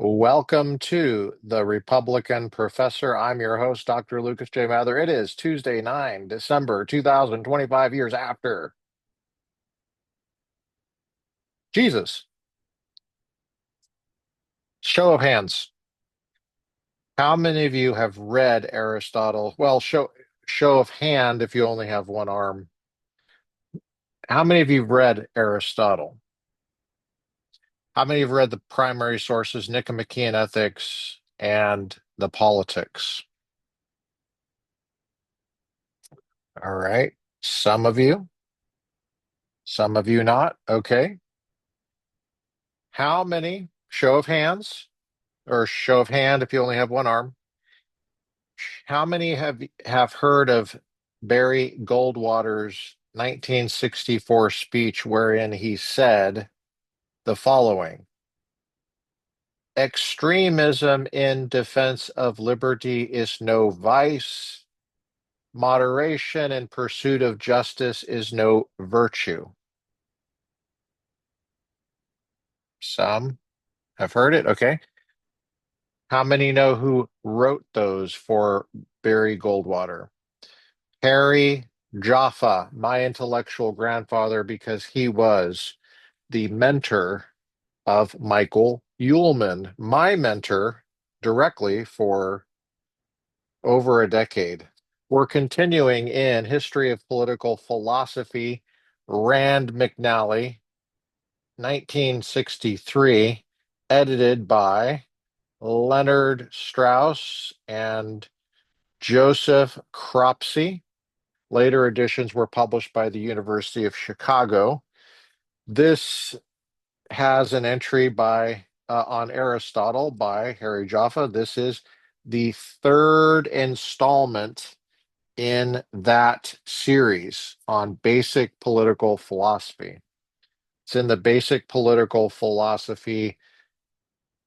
Welcome to the Republican Professor. I'm your host, Dr. Lucas J. Mather. It is Tuesday, 9 December 2025, years after Jesus. Show of hands. How many of you have read Aristotle? Well, show of hand if you only have one arm. How many of you have read Aristotle? How many have read the primary sources, Nicomachean Ethics and the Politics? All right. Some of you not. Okay. How many, show of hands, or show of hand if you only have one arm, how many have heard of Barry Goldwater's 1964 speech wherein he said the following: extremism in defense of liberty is no vice, moderation in pursuit of justice is no virtue. Some have heard it. Okay. How many know who wrote those for Barry Goldwater? Harry Jaffa, my intellectual grandfather, because he was the mentor of Michael Uhlman, my mentor directly for over a decade. We're continuing in History of Political Philosophy, Rand McNally, 1963, edited by Leonard Strauss and Joseph Cropsey. Later editions were published by the University of Chicago. This has an entry by on Aristotle by Harry Jaffa. This is the third installment in that series on basic political philosophy. It's in the basic political philosophy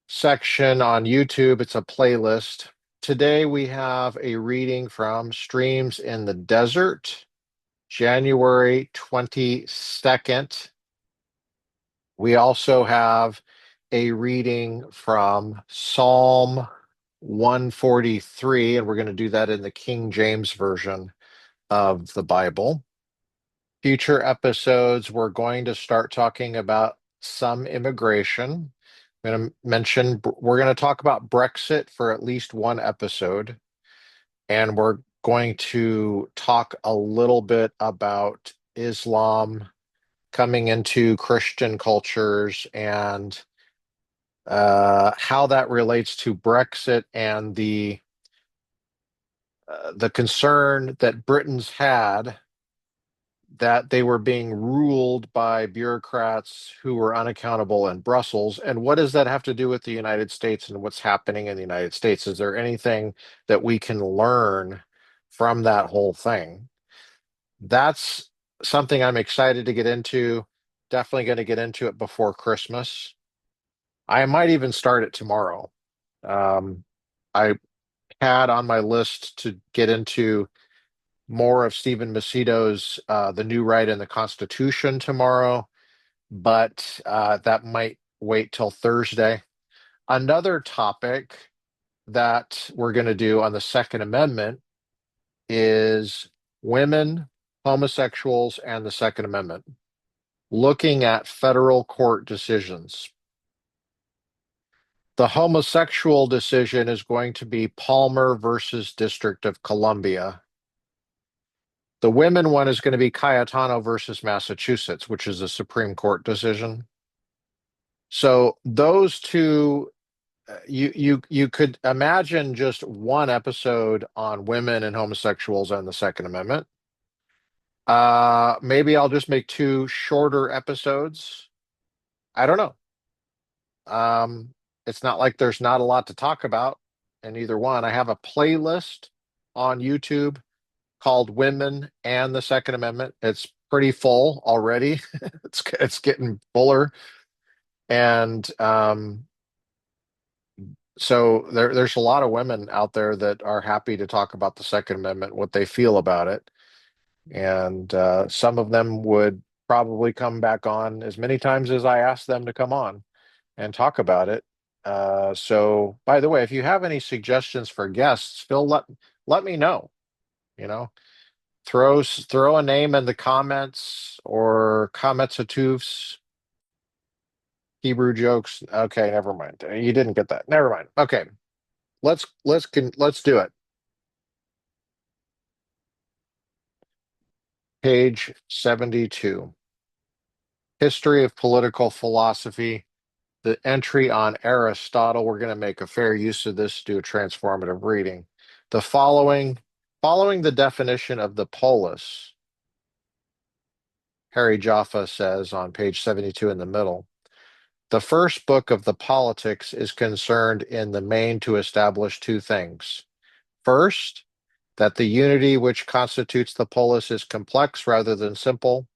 section on YouTube. It's a playlist. Today we have a reading from Streams in the Desert, January 22nd. We also have a reading from Psalm 143, and we're going to do that in the King James Version of the Bible. Future episodes, we're going to start talking about some immigration. We're going to talk about Brexit for at least one episode, and we're going to talk a little bit about Islam coming into Christian cultures and how that relates to Brexit and the concern that Britons had that they were being ruled by bureaucrats who were unaccountable in Brussels. And what does that have to do with the United States and what's happening in the United States? Is there anything that we can learn from that whole thing? That's something I'm excited to get into. Definitely going to get into it before Christmas. I might even start it tomorrow. I had on my list to get into more of Stephen Macedo's The New Right in the Constitution tomorrow, but that might wait till Thursday. Another topic that we're going to do on the Second Amendment is women, homosexuals, and the Second Amendment, looking at federal court decisions. The homosexual decision is going to be Palmer versus District of Columbia. The women one is going to be Cayetano versus Massachusetts, which is a Supreme Court decision. So those two, you could imagine just one episode on women and homosexuals and the Second Amendment. Maybe I'll just make two shorter episodes. I don't know. It's not like there's not a lot to talk about in either one. I have a playlist on YouTube called Women and the Second Amendment. It's pretty full already. It's getting fuller. And so there's a lot of women out there that are happy to talk about the Second Amendment, what they feel about it. And some of them would probably come back on as many times as I ask them to come on and talk about it. So by the way, if you have any suggestions for guests, Phil, let me know. You know, throw a name in the comments or comments of toofs, Hebrew jokes. Okay, never mind. You didn't get that. Never mind. Okay, let's do it. Page 72. History of Political Philosophy. The entry on Aristotle. We're going to make a fair use of this to do a transformative reading. The following the definition of the polis, Harry Jaffa says on page 72 in the middle, the first book of the Politics is concerned in the main to establish two things. First, that the unity which constitutes the polis is complex rather than simple,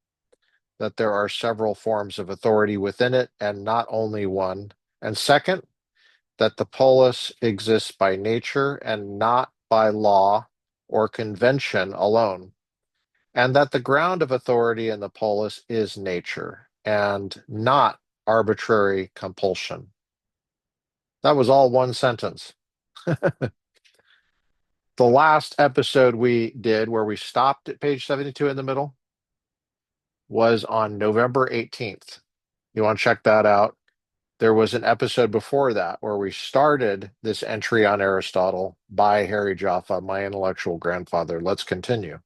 that there are several forms of authority within it and not only one. And second, that the polis exists by nature and not by law or convention alone, and that the ground of authority in the polis is nature and not arbitrary compulsion. That was all one sentence. The last episode we did, where we stopped at page 72 in the middle, was on November 18th. You want to check that out? There was an episode before that where we started this entry on Aristotle by Harry Jaffa, my intellectual grandfather. Let's continue.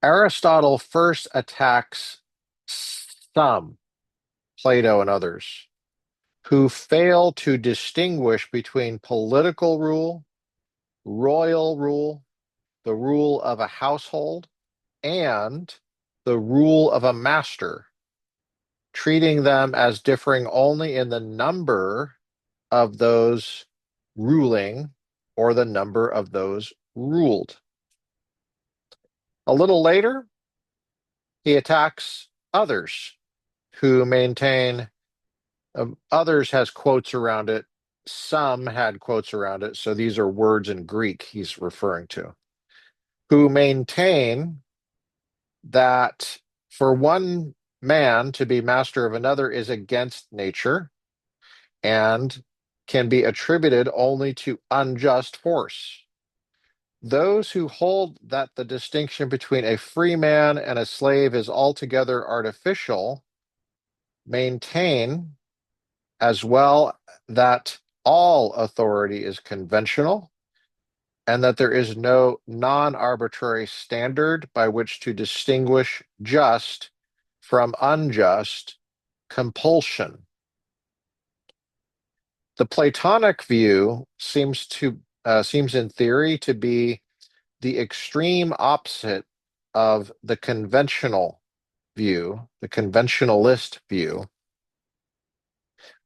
Aristotle first attacks some, Plato and others, who fail to distinguish between political rule, royal rule, the rule of a household, and the rule of a master, treating them as differing only in the number of those ruling or the number of those ruled. A little later, he attacks others who maintain, others has quotes around it. Some had quotes around it. So these are words in Greek he's referring to, who maintain that for one man to be master of another is against nature and can be attributed only to unjust force. Those who hold that the distinction between a free man and a slave is altogether artificial maintain as well that all authority is conventional and that there is no non-arbitrary standard by which to distinguish just from unjust compulsion. The Platonic view seems in theory to be the extreme opposite of the conventional view, the conventionalist view.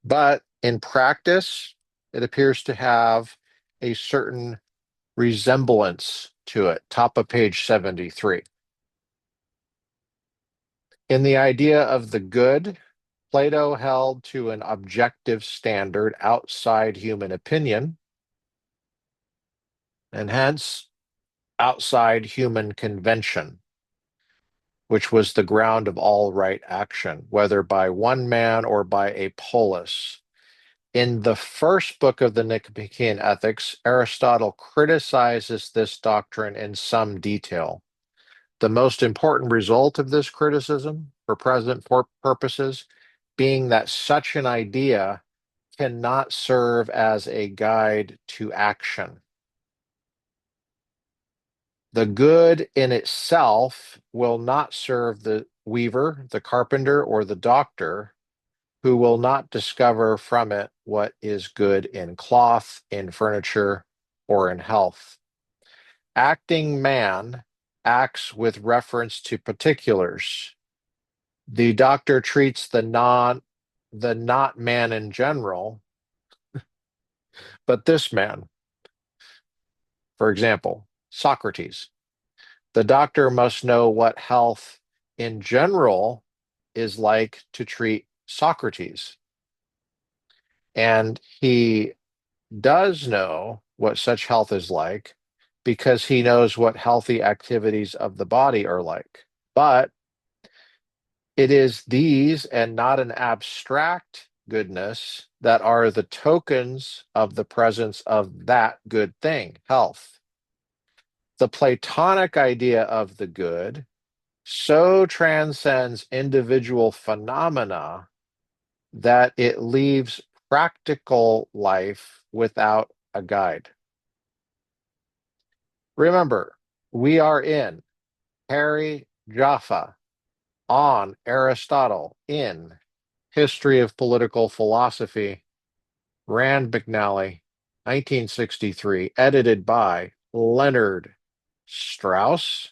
But in practice, it appears to have a certain resemblance to it. Top of page 73. In the idea of the good, Plato held to an objective standard outside human opinion, and hence outside human convention, which was the ground of all right action, whether by one man or by a polis. In the first book of the Nicomachean Ethics, Aristotle criticizes this doctrine in some detail. The most important result of this criticism, for present purposes, being that such an idea cannot serve as a guide to action. The good in itself will not serve the weaver, the carpenter, or the doctor, who will not discover from it what is good in cloth, in furniture, or in health. Acting man acts with reference to particulars. The doctor treats the not man in general, but this man. For example, Socrates. The doctor must know what health in general is like to treat Socrates. And he does know what such health is like because he knows what healthy activities of the body are like. But it is these and not an abstract goodness that are the tokens of the presence of that good thing, health. The Platonic idea of the good so transcends individual phenomena that it leaves practical life without a guide. Remember, we are in Harry Jaffa on Aristotle in History of Political Philosophy, Rand McNally, 1963, edited by Leonard Strauss.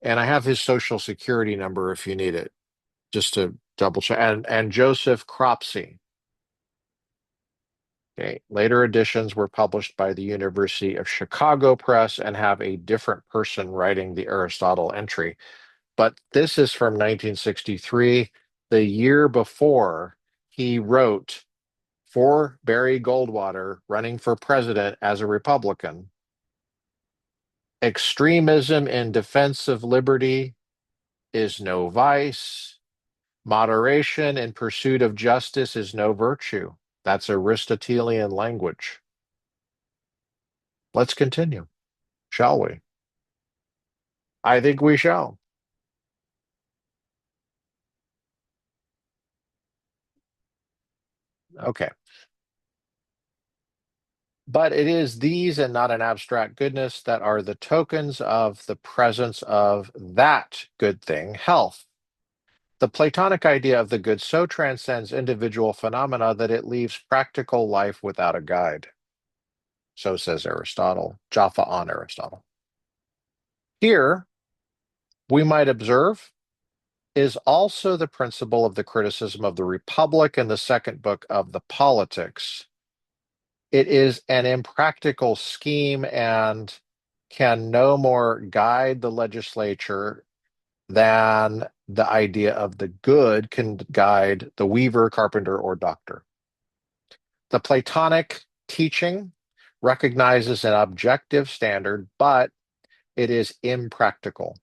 And I have his social security number if you need it, just to double check. And Joseph Cropsey. Okay. Later editions were published by the University of Chicago Press and have a different person writing the Aristotle entry. But this is from 1963, the year before he wrote for Barry Goldwater running for president as a Republican. Extremism in defense of liberty is no vice. Moderation in pursuit of justice is no virtue. That's Aristotelean language. Let's continue, shall we? I think we shall. Okay. But it is these and not an abstract goodness that are the tokens of the presence of that good thing, health. The Platonic idea of the good so transcends individual phenomena that it leaves practical life without a guide. So says Aristotle, Jaffa on Aristotle. Here, we might observe, is also the principle of the criticism of the Republic in the second book of the Politics. It is an impractical scheme and can no more guide the legislature than the idea of the good can guide the weaver, carpenter, or doctor. The Platonic teaching recognizes an objective standard, but it is impractical.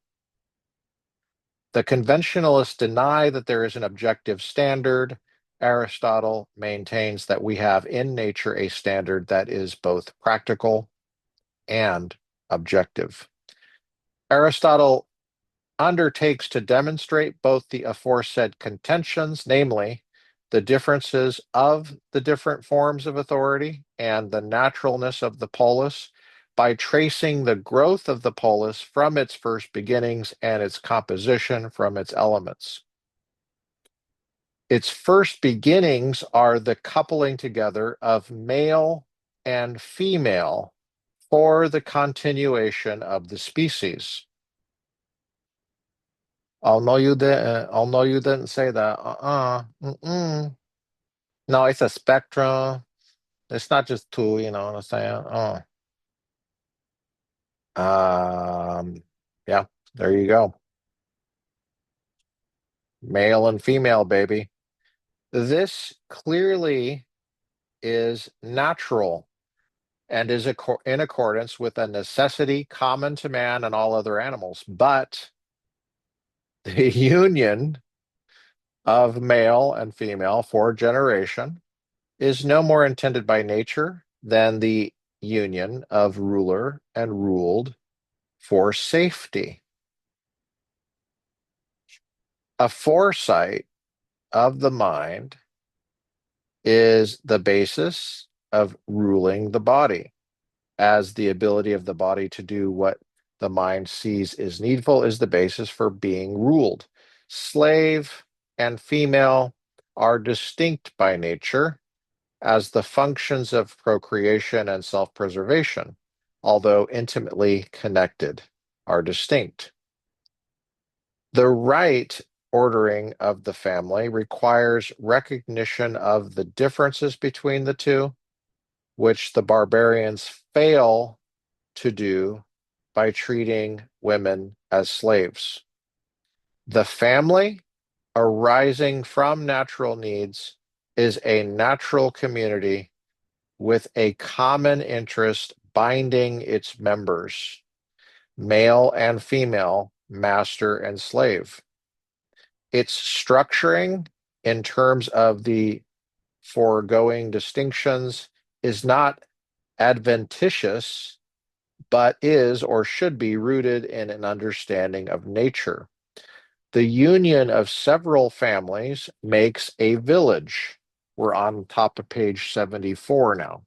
The conventionalists deny that there is an objective standard. Aristotle maintains that we have in nature a standard that is both practical and objective. Aristotle undertakes to demonstrate both the aforesaid contentions, namely the differences of the different forms of authority and the naturalness of the polis, by tracing the growth of the polis from its first beginnings and its composition from its elements. Its first beginnings are the coupling together of male and female for the continuation of the species. Oh no, you didn't. Oh no, you didn't say that. Mm-mm. No, it's a spectrum. It's not just two, you know what I'm saying? Yeah, there you go. Male and female, baby. This clearly is natural and is in accordance with a necessity common to man and all other animals. But the union of male and female for generation is no more intended by nature than the union of ruler and ruled for safety. A foresight of the mind is the basis of ruling the body, as the ability of the body to do what the mind sees is needful is the basis for being ruled. Slave and female are distinct by nature as the functions of procreation and self-preservation, although intimately connected, are distinct. The right ordering of the family requires recognition of the differences between the two, which the barbarians fail to do by treating women as slaves. The family, arising from natural needs, is a natural community with a common interest binding its members, male and female, master and slave. Its structuring in terms of the foregoing distinctions is not adventitious, but is or should be rooted in an understanding of nature. The union of several families makes a village. We're on top of page 74 now.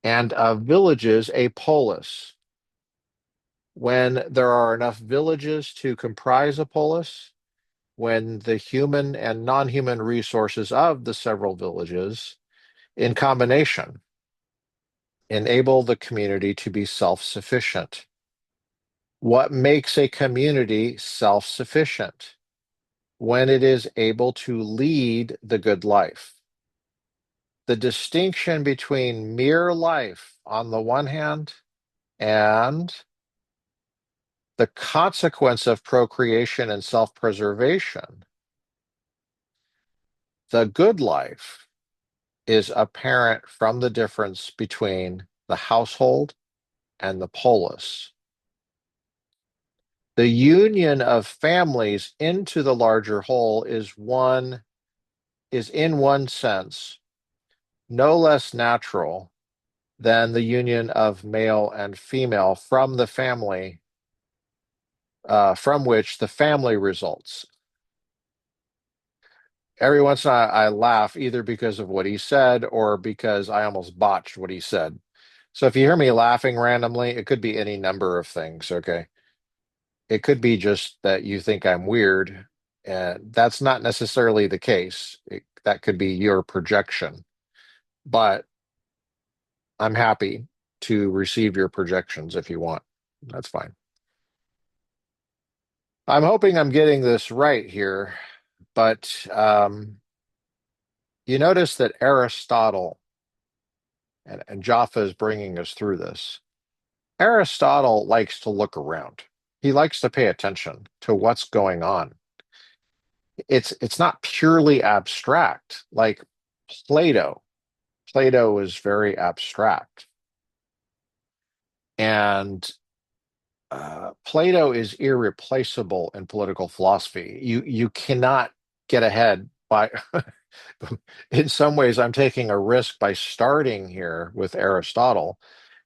And of villages, a polis. When there are enough villages to comprise a polis, when the human and non-human resources of the several villages in combination enable the community to be self-sufficient. What makes a community self-sufficient? When it is able to lead the good life. The distinction between mere life on the one hand and the consequence of procreation and self-preservation, the good life, is apparent from the difference between the household and the polis. The union of families into the larger whole is in one sense no less natural than the union of male and female from the family, from which the family results. Every once in a while, I laugh either because of what he said or because I almost botched what he said. So if you hear me laughing randomly, it could be any number of things, okay? It could be just that you think I'm weird, and that's not necessarily the case. That could be your projection, but I'm happy to receive your projections if you want. That's fine. I'm hoping I'm getting this right here, but you notice that Aristotle, and Jaffa is bringing us through this. Aristotle likes to look around. He likes to pay attention to what's going on. It's not purely abstract like Plato. Plato is very abstract. And Plato is irreplaceable in political philosophy. You cannot get ahead by. In some ways, I'm taking a risk by starting here with Aristotle,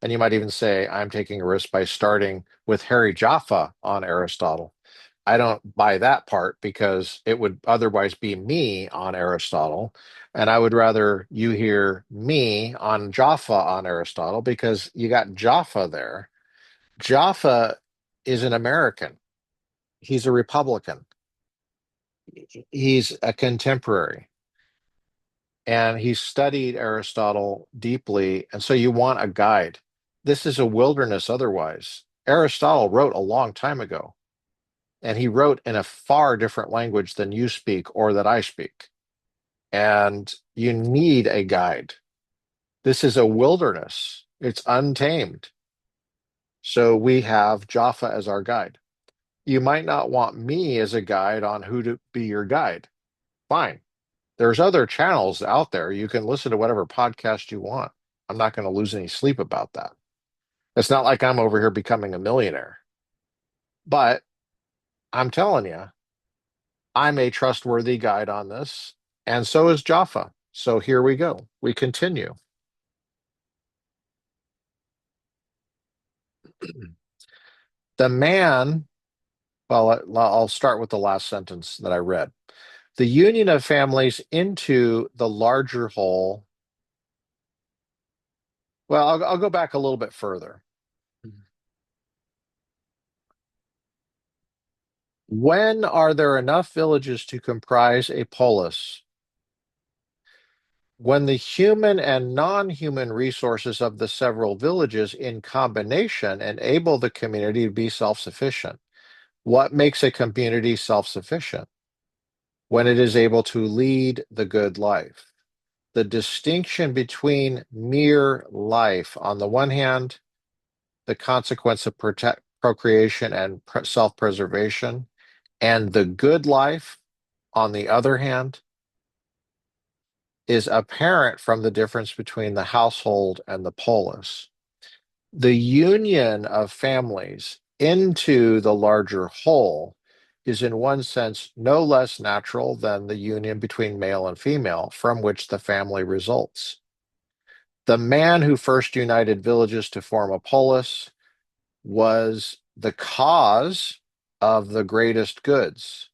and you might even say I'm taking a risk by starting with Harry Jaffa on Aristotle. I don't buy that part because it would otherwise be me on Aristotle, and I would rather you hear me on Jaffa on Aristotle because you got Jaffa there. Jaffa is an American. He's a Republican. He's a contemporary. And he studied Aristotle deeply. And so you want a guide. This is a wilderness otherwise. Aristotle wrote a long time ago, and he wrote in a far different language than you speak or that I speak. And you need a guide. This is a wilderness, it's untamed. So we have Jaffa as our guide. You might not want me as a guide on who to be your guide. Fine. There's other channels out there. You can listen to whatever podcast you want. I'm not going to lose any sleep about that. It's not like I'm over here becoming a millionaire. But I'm telling you, I'm a trustworthy guide on this, and so is Jaffa. So here we go. We continue. The man, well, I'll start with the last sentence that I read. The union of families into the larger whole. Well, I'll go back a little bit further. When are there enough villages to comprise a polis? When the human and non-human resources of the several villages in combination enable the community to be self-sufficient. What makes a community self-sufficient? When it is able to lead the good life. The distinction between mere life on the one hand, the consequence of procreation and self-preservation, and the good life on the other hand, is apparent from the difference between the household and the polis. The union of families into the larger whole is in one sense no less natural than the union between male and female from which the family results. The man who first united villages to form a polis was the cause of the greatest goods,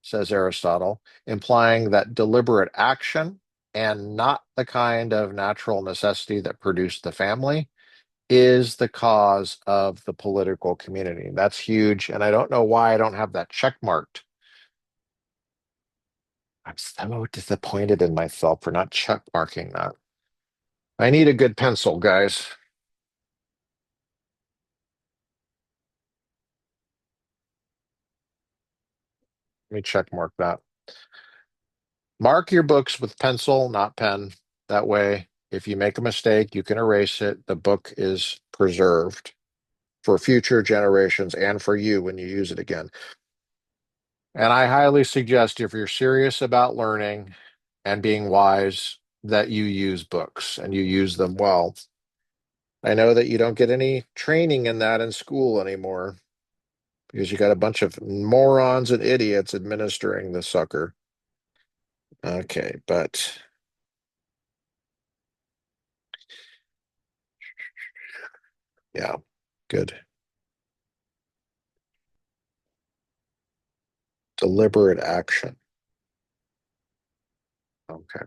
says Aristotle, implying that deliberate action and not the kind of natural necessity that produced the family is the cause of the political community. That's huge. And I don't know why I don't have that check marked. I'm so disappointed in myself for not check marking that. I need a good pencil, guys. Let me check mark that. Mark your books with pencil, not pen. That way, if you make a mistake, you can erase it. The book is preserved for future generations and for you when you use it again. And I highly suggest if you're serious about learning and being wise, that you use books and you use them well. I know that you don't get any training in that in school anymore because you got a bunch of morons and idiots administering the sucker. Okay, but yeah, good. Deliberate action. Okay.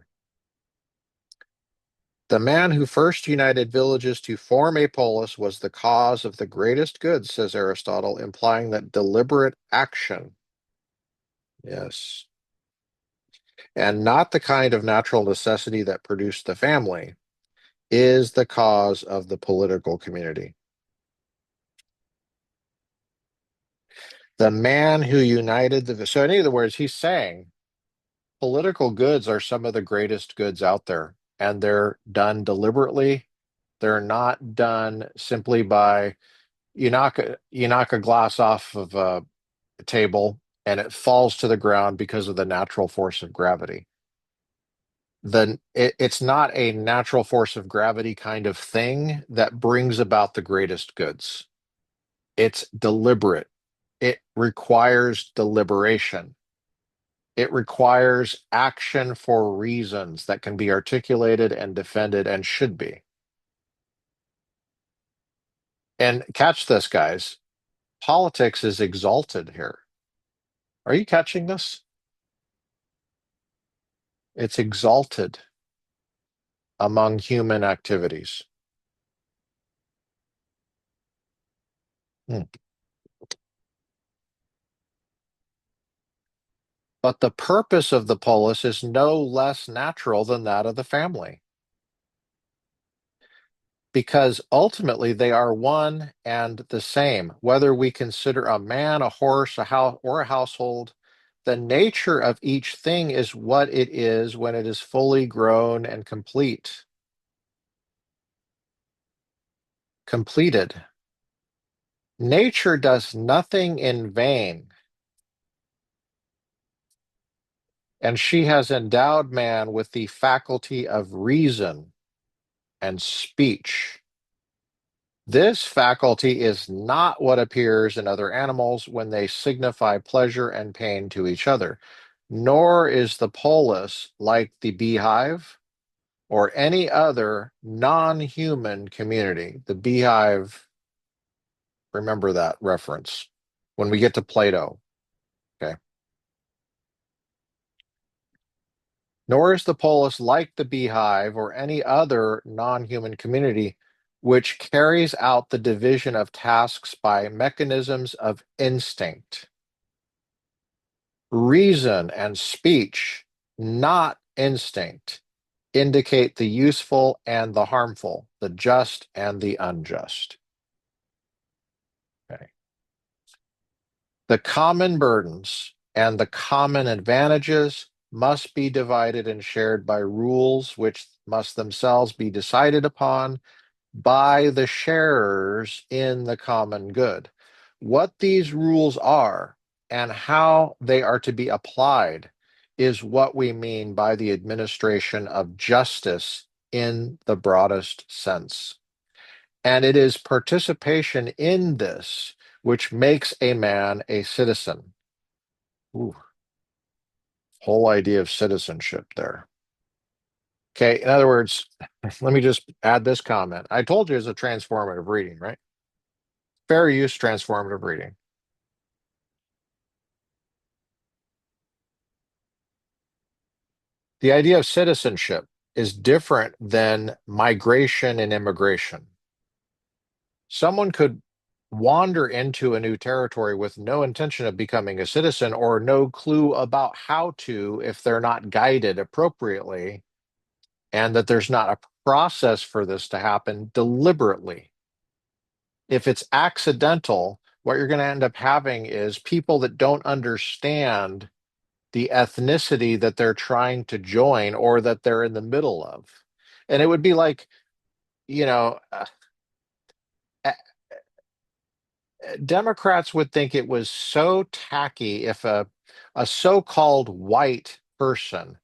The man who first united villages to form a polis was the cause of the greatest good, says Aristotle, implying that deliberate action, yes, and not the kind of natural necessity that produced the family, is the cause of the political community. The man who united the, so in other words, he's saying political goods are some of the greatest goods out there, and they're done deliberately. They're not done simply by you knock a glass off of a table and it falls to the ground because of the natural force of gravity. Then it's not a natural force of gravity kind of thing that brings about the greatest goods. It's deliberate. It requires deliberation. It requires action for reasons that can be articulated and defended and should be. And catch this, guys. Politics is exalted here. Are you catching this? It's exalted among human activities. Hmm. But the purpose of the polis is no less natural than that of the family, because ultimately they are one and the same. Whether we consider a man, a horse, a house, or a household, the nature of each thing is what it is when it is fully grown and completed. Nature does nothing in vain, and she has endowed man with the faculty of reason and speech. This faculty is not what appears in other animals when they signify pleasure and pain to each other, nor is the polis like the beehive or any other non-human community. The beehive, remember that reference when we get to Plato. Okay. Nor is the polis like the beehive or any other non-human community which carries out the division of tasks by mechanisms of instinct. Reason and speech, not instinct, indicate the useful and the harmful, the just and the unjust. Okay. The common burdens and the common advantages must be divided and shared by rules which must themselves be decided upon by the sharers in the common good. What these rules are and how they are to be applied is what we mean by the administration of justice in the broadest sense. And it is participation in this which makes a man a citizen. Ooh, whole idea of citizenship there. Okay, in other words, let me just add this comment. I told you it's a transformative reading, right? Fair use transformative reading. The idea of citizenship is different than migration and immigration. Someone could wander into a new territory with no intention of becoming a citizen or no clue about how to if they're not guided appropriately, and that there's not a process for this to happen deliberately. If it's accidental, what you're going to end up having is people that don't understand the ethnicity that they're trying to join or that they're in the middle of. And it would be like, you know, Democrats would think it was so tacky if a so-called white person,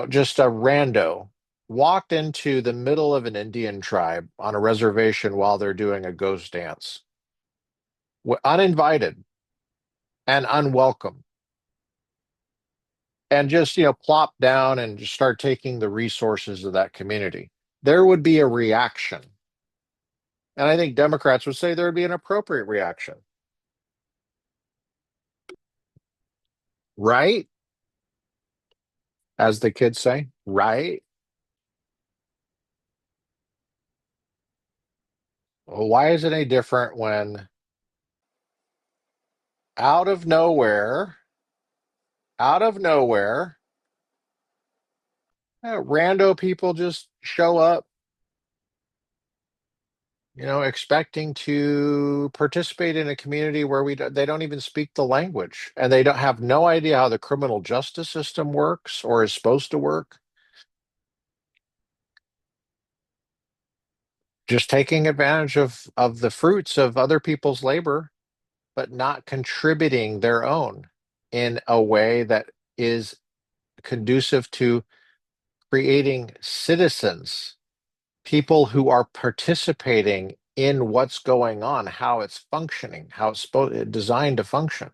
just a rando, walked into the middle of an Indian tribe on a reservation while they're doing a ghost dance, uninvited and unwelcome, and just, plop down and just start taking the resources of that community. There would be a reaction. And I think Democrats would say there would be an appropriate reaction, right? As the kids say, right? Well, why is it any different when out of nowhere, out of nowhere, rando people just show up, expecting to participate in a community where they don't even speak the language and they don't have no idea how the criminal justice system works or is supposed to work. Just taking advantage of the fruits of other people's labor, but not contributing their own in a way that is conducive to creating citizens, people who are participating in what's going on, how it's functioning, how it's designed to function.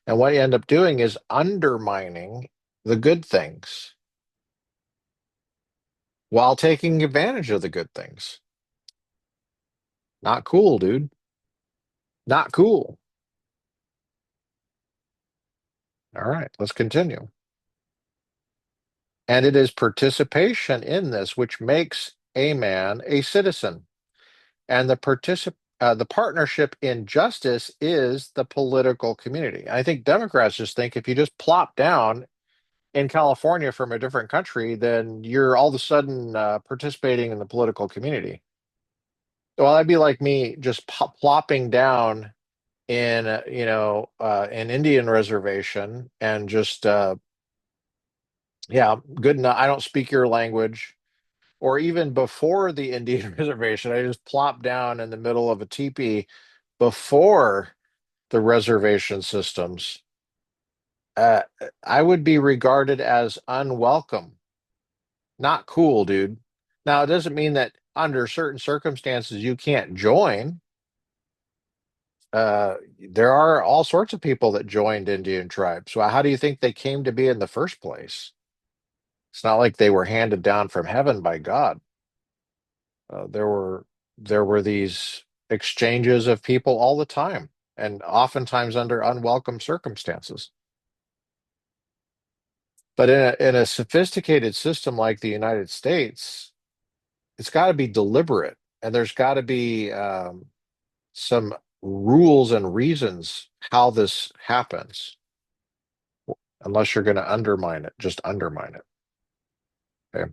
And what you end up doing is undermining the good things while taking advantage of the good things. Not cool, dude. Not cool. All right, let's continue. And it is participation in this which makes a man a citizen. And the partnership in justice is the political community. I think Democrats just think if you just plop down in California from a different country, then you're all of a sudden participating in the political community. Well, that'd be like me just plopping down in, an Indian reservation and just, yeah, good enough. I don't speak your language. Or even before the Indian reservation, I just plop down in the middle of a teepee before the reservation systems. Uh, I would be regarded as unwelcome. Not cool, dude. Now, it doesn't mean that under certain circumstances you can't join. There are all sorts of people that joined Indian tribes. So how do you think they came to be in the first place? It's not like they were handed down from heaven by God. There were these exchanges of people all the time, and oftentimes under unwelcome circumstances. But in a sophisticated system like the United States, it's got to be deliberate, and there's got to be some rules and reasons how this happens. Unless you're going to undermine it, just undermine it. Okay.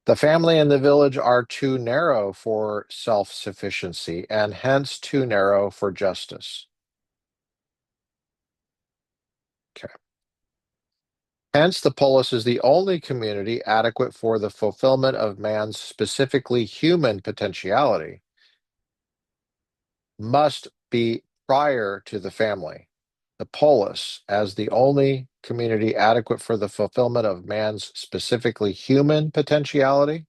The family and the village are too narrow for self-sufficiency and hence too narrow for justice. Okay. Hence, the polis is the only community adequate for the fulfillment of man's specifically human potentiality, must be prior to the family. The polis, as the only community adequate for the fulfillment of man's specifically human potentiality,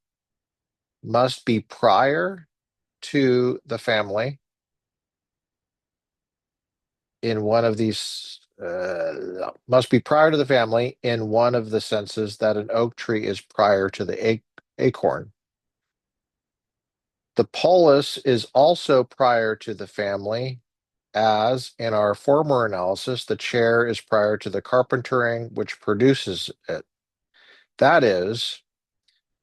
must be prior to the family in one of these, must be prior to the family in one of the senses that an oak tree is prior to the acorn. The polis is also prior to the family, as in our former analysis, the chair is prior to the carpentering which produces it. That is,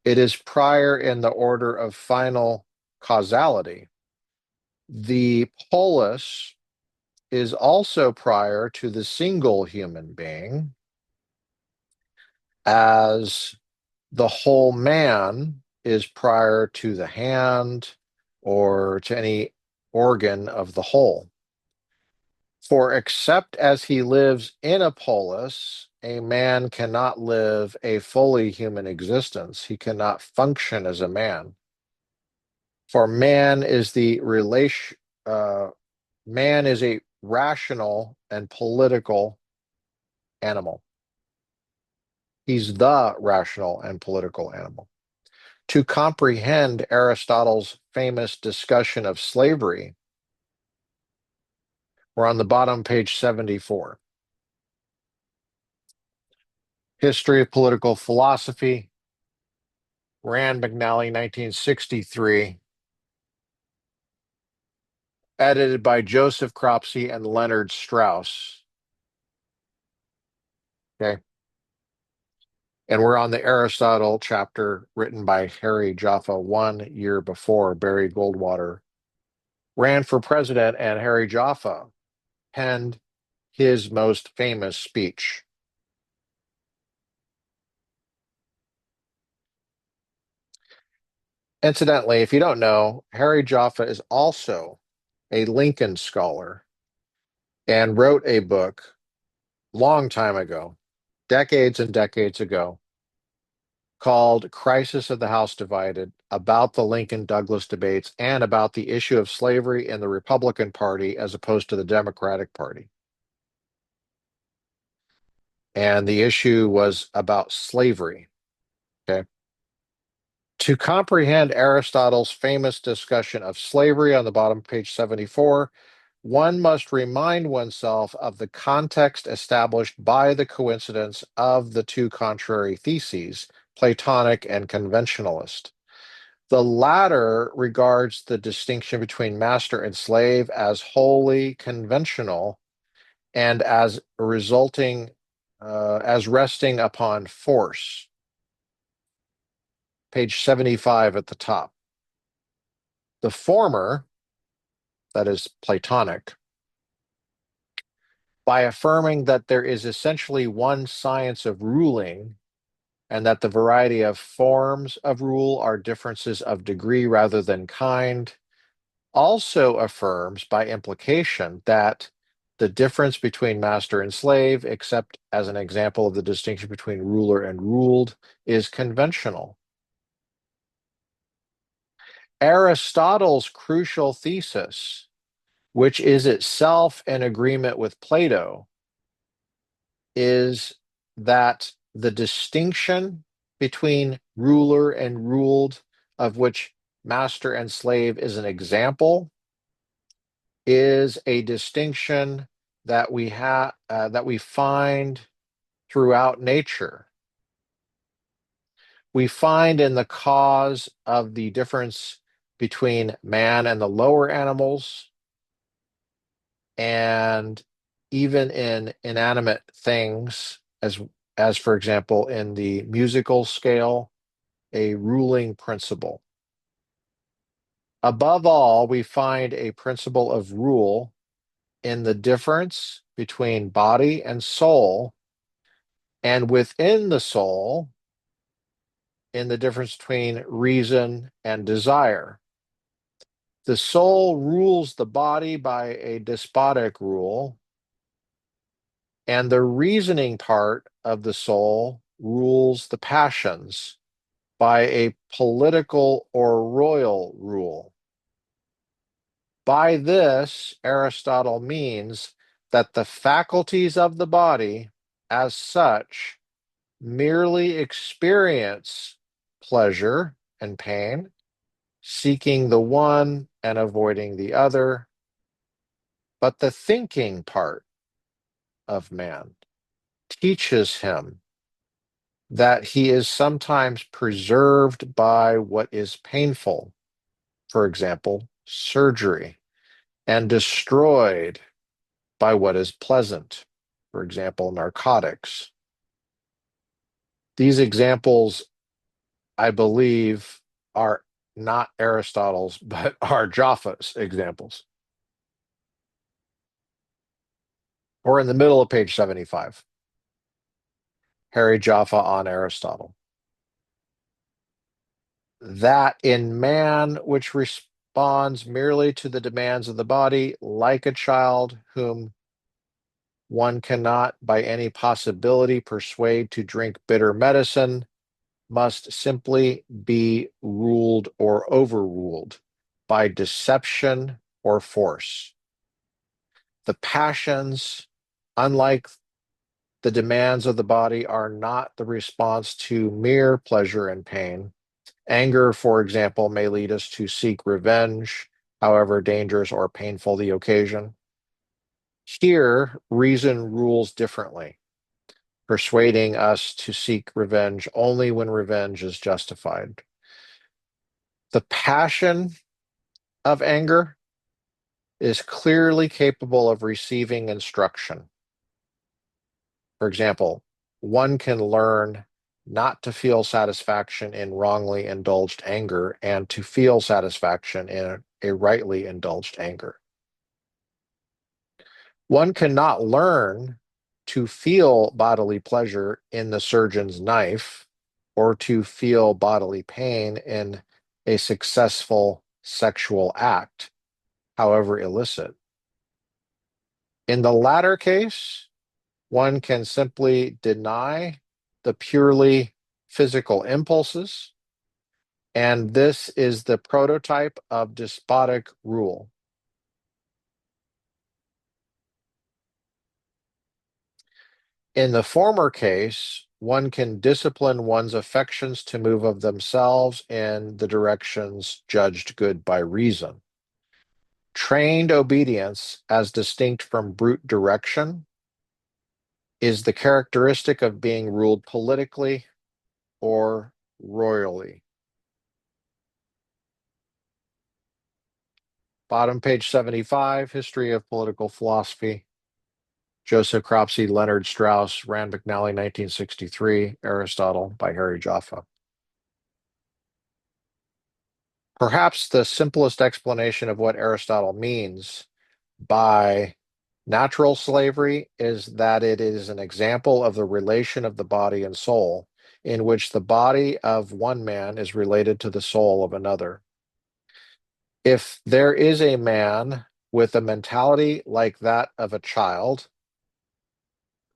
it is prior in the order of final causality. The polis is also prior to the single human being, as the whole man is prior to the hand or to any organ of the whole. For except as he lives in a polis, a man cannot live a fully human existence. He cannot function as a man. For man is a rational and political animal. He's the rational and political animal. To comprehend Aristotle's famous discussion of slavery, we're on the bottom, page 74. History of Political Philosophy, Rand McNally, 1963, edited by Joseph Cropsey and Leonard Strauss. Okay. And we're on the Aristotle chapter written by Harry Jaffa 1 year before Barry Goldwater ran for president, and Harry Jaffa penned his most famous speech. Incidentally, if you don't know, Harry Jaffa is also a Lincoln scholar and wrote a book long time ago, decades and decades ago, called Crisis of the House Divided, about the Lincoln-Douglas debates and about the issue of slavery in the Republican Party as opposed to the Democratic Party. And the issue was about slavery. Okay. To comprehend Aristotle's famous discussion of slavery on the bottom, page 74, one must remind oneself of the context established by the coincidence of the two contrary theses, Platonic and conventionalist. The latter regards the distinction between master and slave as wholly conventional and as resting upon force. Page 75 at the top. The former, that is Platonic, by affirming that there is essentially one science of ruling and that the variety of forms of rule are differences of degree rather than kind, also affirms by implication that the difference between master and slave, except as an example of the distinction between ruler and ruled, is conventional. Aristotle's crucial thesis, which is itself in agreement with Plato, is that the distinction between ruler and ruled, of which master and slave is an example, is a distinction that we find throughout nature. We find in the cause of the difference between man and the lower animals, and even in inanimate things, as for example in the musical scale, a ruling principle. Above all, we find a principle of rule in the difference between body and soul, and within the soul, in the difference between reason and desire. The soul rules the body by a despotic rule, and the reasoning part of the soul rules the passions by a political or royal rule. By this, Aristotle means that the faculties of the body, as such, merely experience pleasure and pain, seeking the one and avoiding the other, But the thinking part of man teaches him that he is sometimes preserved by what is painful, for example, surgery, and destroyed by what is pleasant, for example, narcotics. These examples, I believe, are not Aristotle's, but are Jaffa's examples. Or in the middle of page 75, Harry Jaffa on Aristotle. That in man, which responds merely to the demands of the body, like a child whom one cannot by any possibility persuade to drink bitter medicine, must simply be ruled or overruled by deception or force. The passions, unlike the demands of the body, are not the response to mere pleasure and pain. Anger, for example, may lead us to seek revenge, however dangerous or painful the occasion. Here, reason rules differently, persuading us to seek revenge only when revenge is justified. The passion of anger is clearly capable of receiving instruction. For example, one can learn not to feel satisfaction in wrongly indulged anger and to feel satisfaction in a rightly indulged anger. One cannot learn to feel bodily pleasure in the surgeon's knife or to feel bodily pain in a successful sexual act, however illicit. In the latter case, one can simply deny the purely physical impulses, and this is the prototype of despotic rule. In the former case, one can discipline one's affections to move of themselves in the directions judged good by reason. Trained obedience, as distinct from brute direction, is the characteristic of being ruled politically or royally. Bottom page 75, History of Political Philosophy. Joseph Cropsey, Leonard, Strauss, Rand McNally, 1963, Aristotle by Harry Jaffa. Perhaps the simplest explanation of what Aristotle means by natural slavery is that it is an example of the relation of the body and soul, in which the body of one man is related to the soul of another. If there is a man with a mentality like that of a child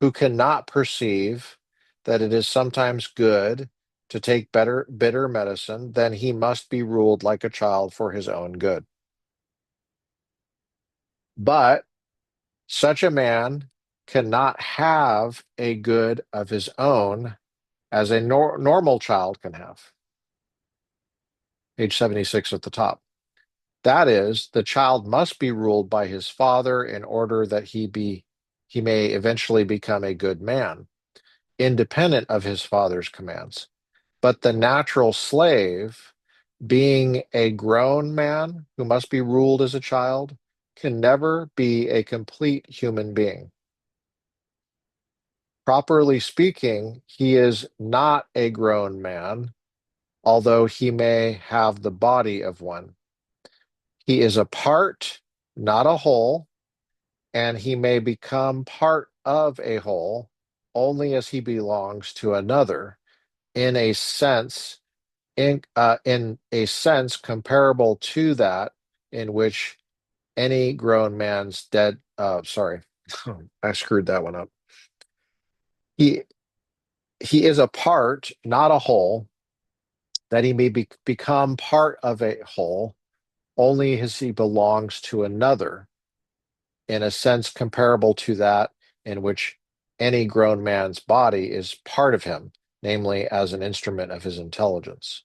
who cannot perceive that it is sometimes good to take bitter medicine, then he must be ruled like a child for his own good. But such a man cannot have a good of his own as a normal child can have. Page 76 at the top. That is, the child must be ruled by his father in order that he may eventually become a good man, independent of his father's commands. But the natural slave, being a grown man who must be ruled as a child, can never be a complete human being. Properly speaking, he is not a grown man, although he may have the body of one. He is a part, not a whole, and he may become part of a whole only as he belongs to another in a sense in a sense comparable to that in which any grown man's dead sorry I screwed that one up. he he is a part, not a whole, that he may become part of a whole only as he belongs to another in a sense comparable to that in which any grown man's body is part of him, namely as an instrument of his intelligence.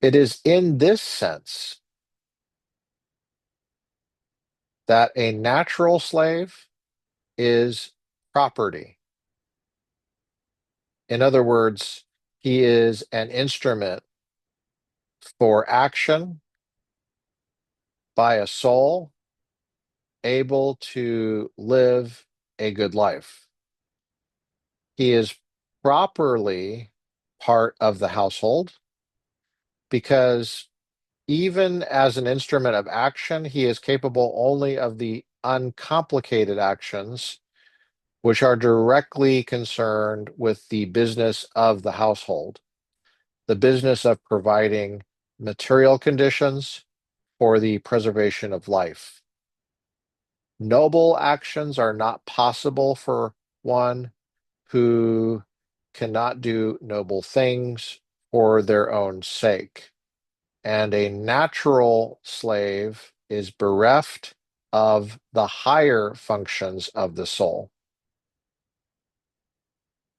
It is in this sense that a natural slave is property. In other words, he is an instrument for action by a soul able to live a good life. He is properly part of the household because even as an instrument of action, he is capable only of the uncomplicated actions which are directly concerned with the business of the household, the business of providing material conditions for the preservation of life. Noble actions are not possible for one who cannot do noble things for their own sake. And a natural slave is bereft of the higher functions of the soul.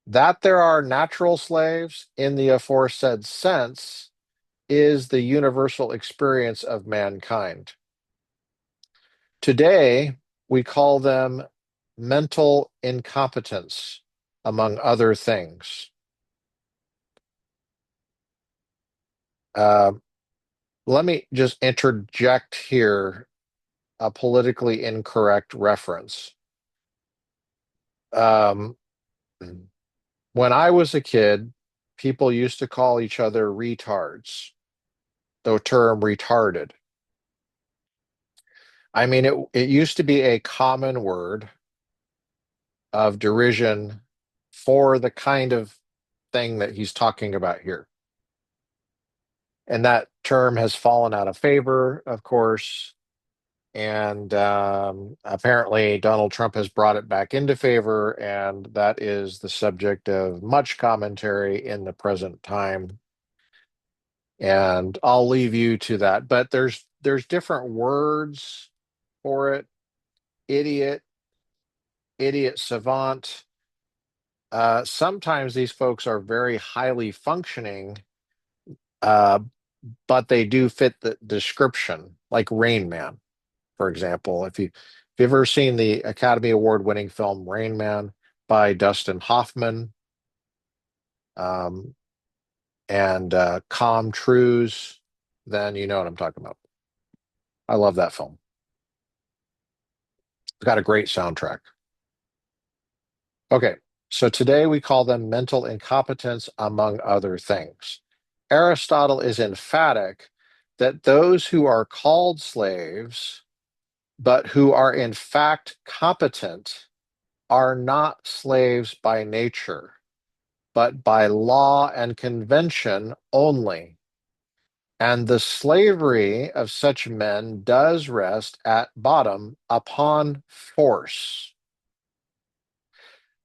That there are natural slaves in the aforesaid sense is the universal experience of mankind. Today, we call them mental incompetence, among other things. Uh, Let me just interject here a politically incorrect reference. Um, when I was a kid, people used to call each other retards, the term retarded. I mean, it used to be a common word of derision for the kind of thing that he's talking about here. And that term has fallen out of favor, of course. And apparently, Donald Trump has brought it back into favor, and that is the subject of much commentary in the present time. And I'll leave you to that. But there's different words for it: idiot, idiot savant. Sometimes these folks are very highly functioning, uh, but they do fit the description, like Rain Man, for example. If you've ever seen the Academy Award winning film Rain Man by Dustin Hoffman, um, and Com Truise, then you know what I'm talking about. I love that film. It's got a great soundtrack. Okay, so today we call them mental incompetence, among other things. Aristotle is emphatic that those who are called slaves, but who are in fact competent, are not slaves by nature, but by law and convention only. And the slavery of such men does rest at bottom upon force.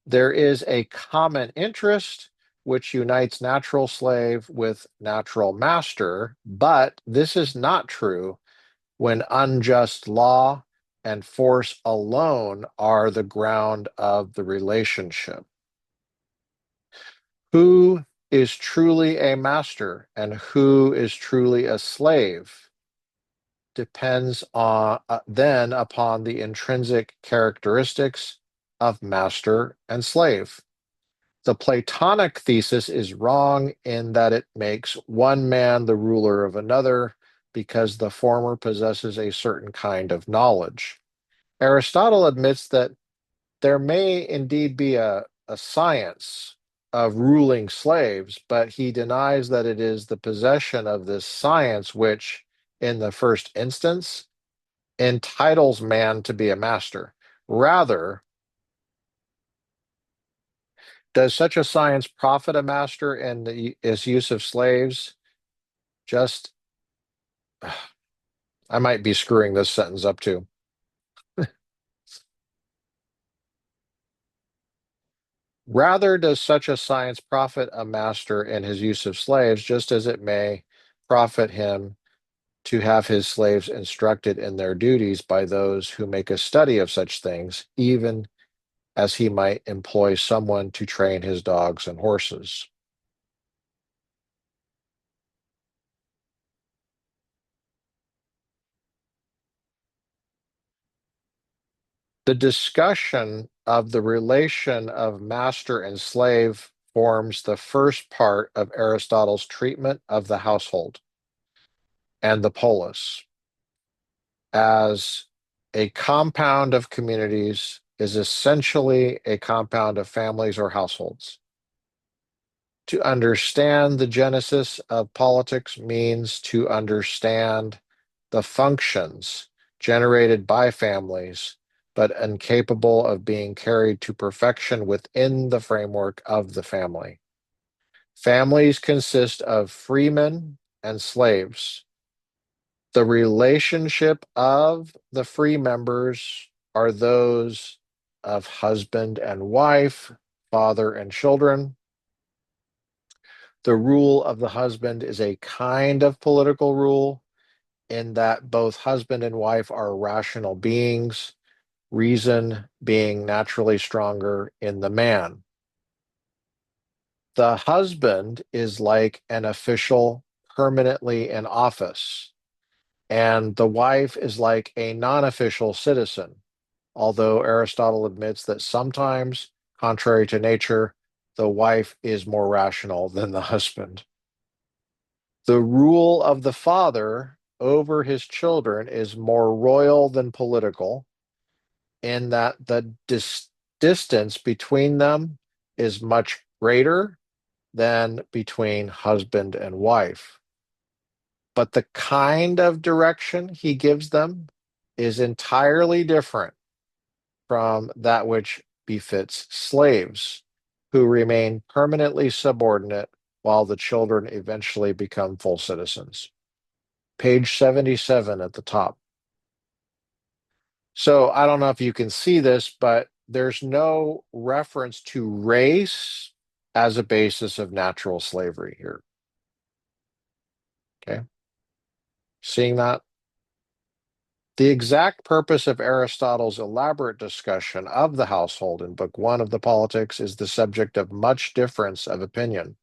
There is a common interest which unites natural slave with natural master, but this is not true when unjust law and force alone are the ground of the relationship. Who is truly a master and who is truly a slave depends on then upon the intrinsic characteristics of master and slave. The Platonic thesis is wrong in that it makes one man the ruler of another because the former possesses a certain kind of knowledge. Aristotle admits that there may indeed be a science of ruling slaves, but he denies that it is the possession of this science which, in the first instance, entitles man to be a master. Rather, does such a science profit a master in his use of slaves? Just, I might be screwing this sentence up too. Rather, does such a science profit a master in his use of slaves, just as it may profit him to have his slaves instructed in their duties by those who make a study of such things, even as he might employ someone to train his dogs and horses. The discussion of the relation of master and slave forms the first part of Aristotle's treatment of the household and the polis as a compound of communities is essentially a compound of families or households. To understand the genesis of politics means to understand the functions generated by families, but incapable of being carried to perfection within the framework of the family. Families consist of freemen and slaves. The relationship of the free members are those of husband and wife, father and children. The rule of the husband is a kind of political rule in that both husband and wife are rational beings, reason being naturally stronger in the man. The husband is like an official permanently in office, and the wife is like a non-official citizen, although Aristotle admits that sometimes, contrary to nature, the wife is more rational than the husband. The rule of the father over his children is more royal than political, in that the distance between them is much greater than between husband and wife. But the kind of direction he gives them is entirely different from that which befits slaves, who remain permanently subordinate while the children eventually become full citizens. Page 77 at the top. So I don't know if you can see this, but there's no reference to race as a basis of natural slavery here. Okay. Seeing that? The exact purpose of Aristotle's elaborate discussion of the household in Book 1 of the Politics is the subject of much difference of opinion,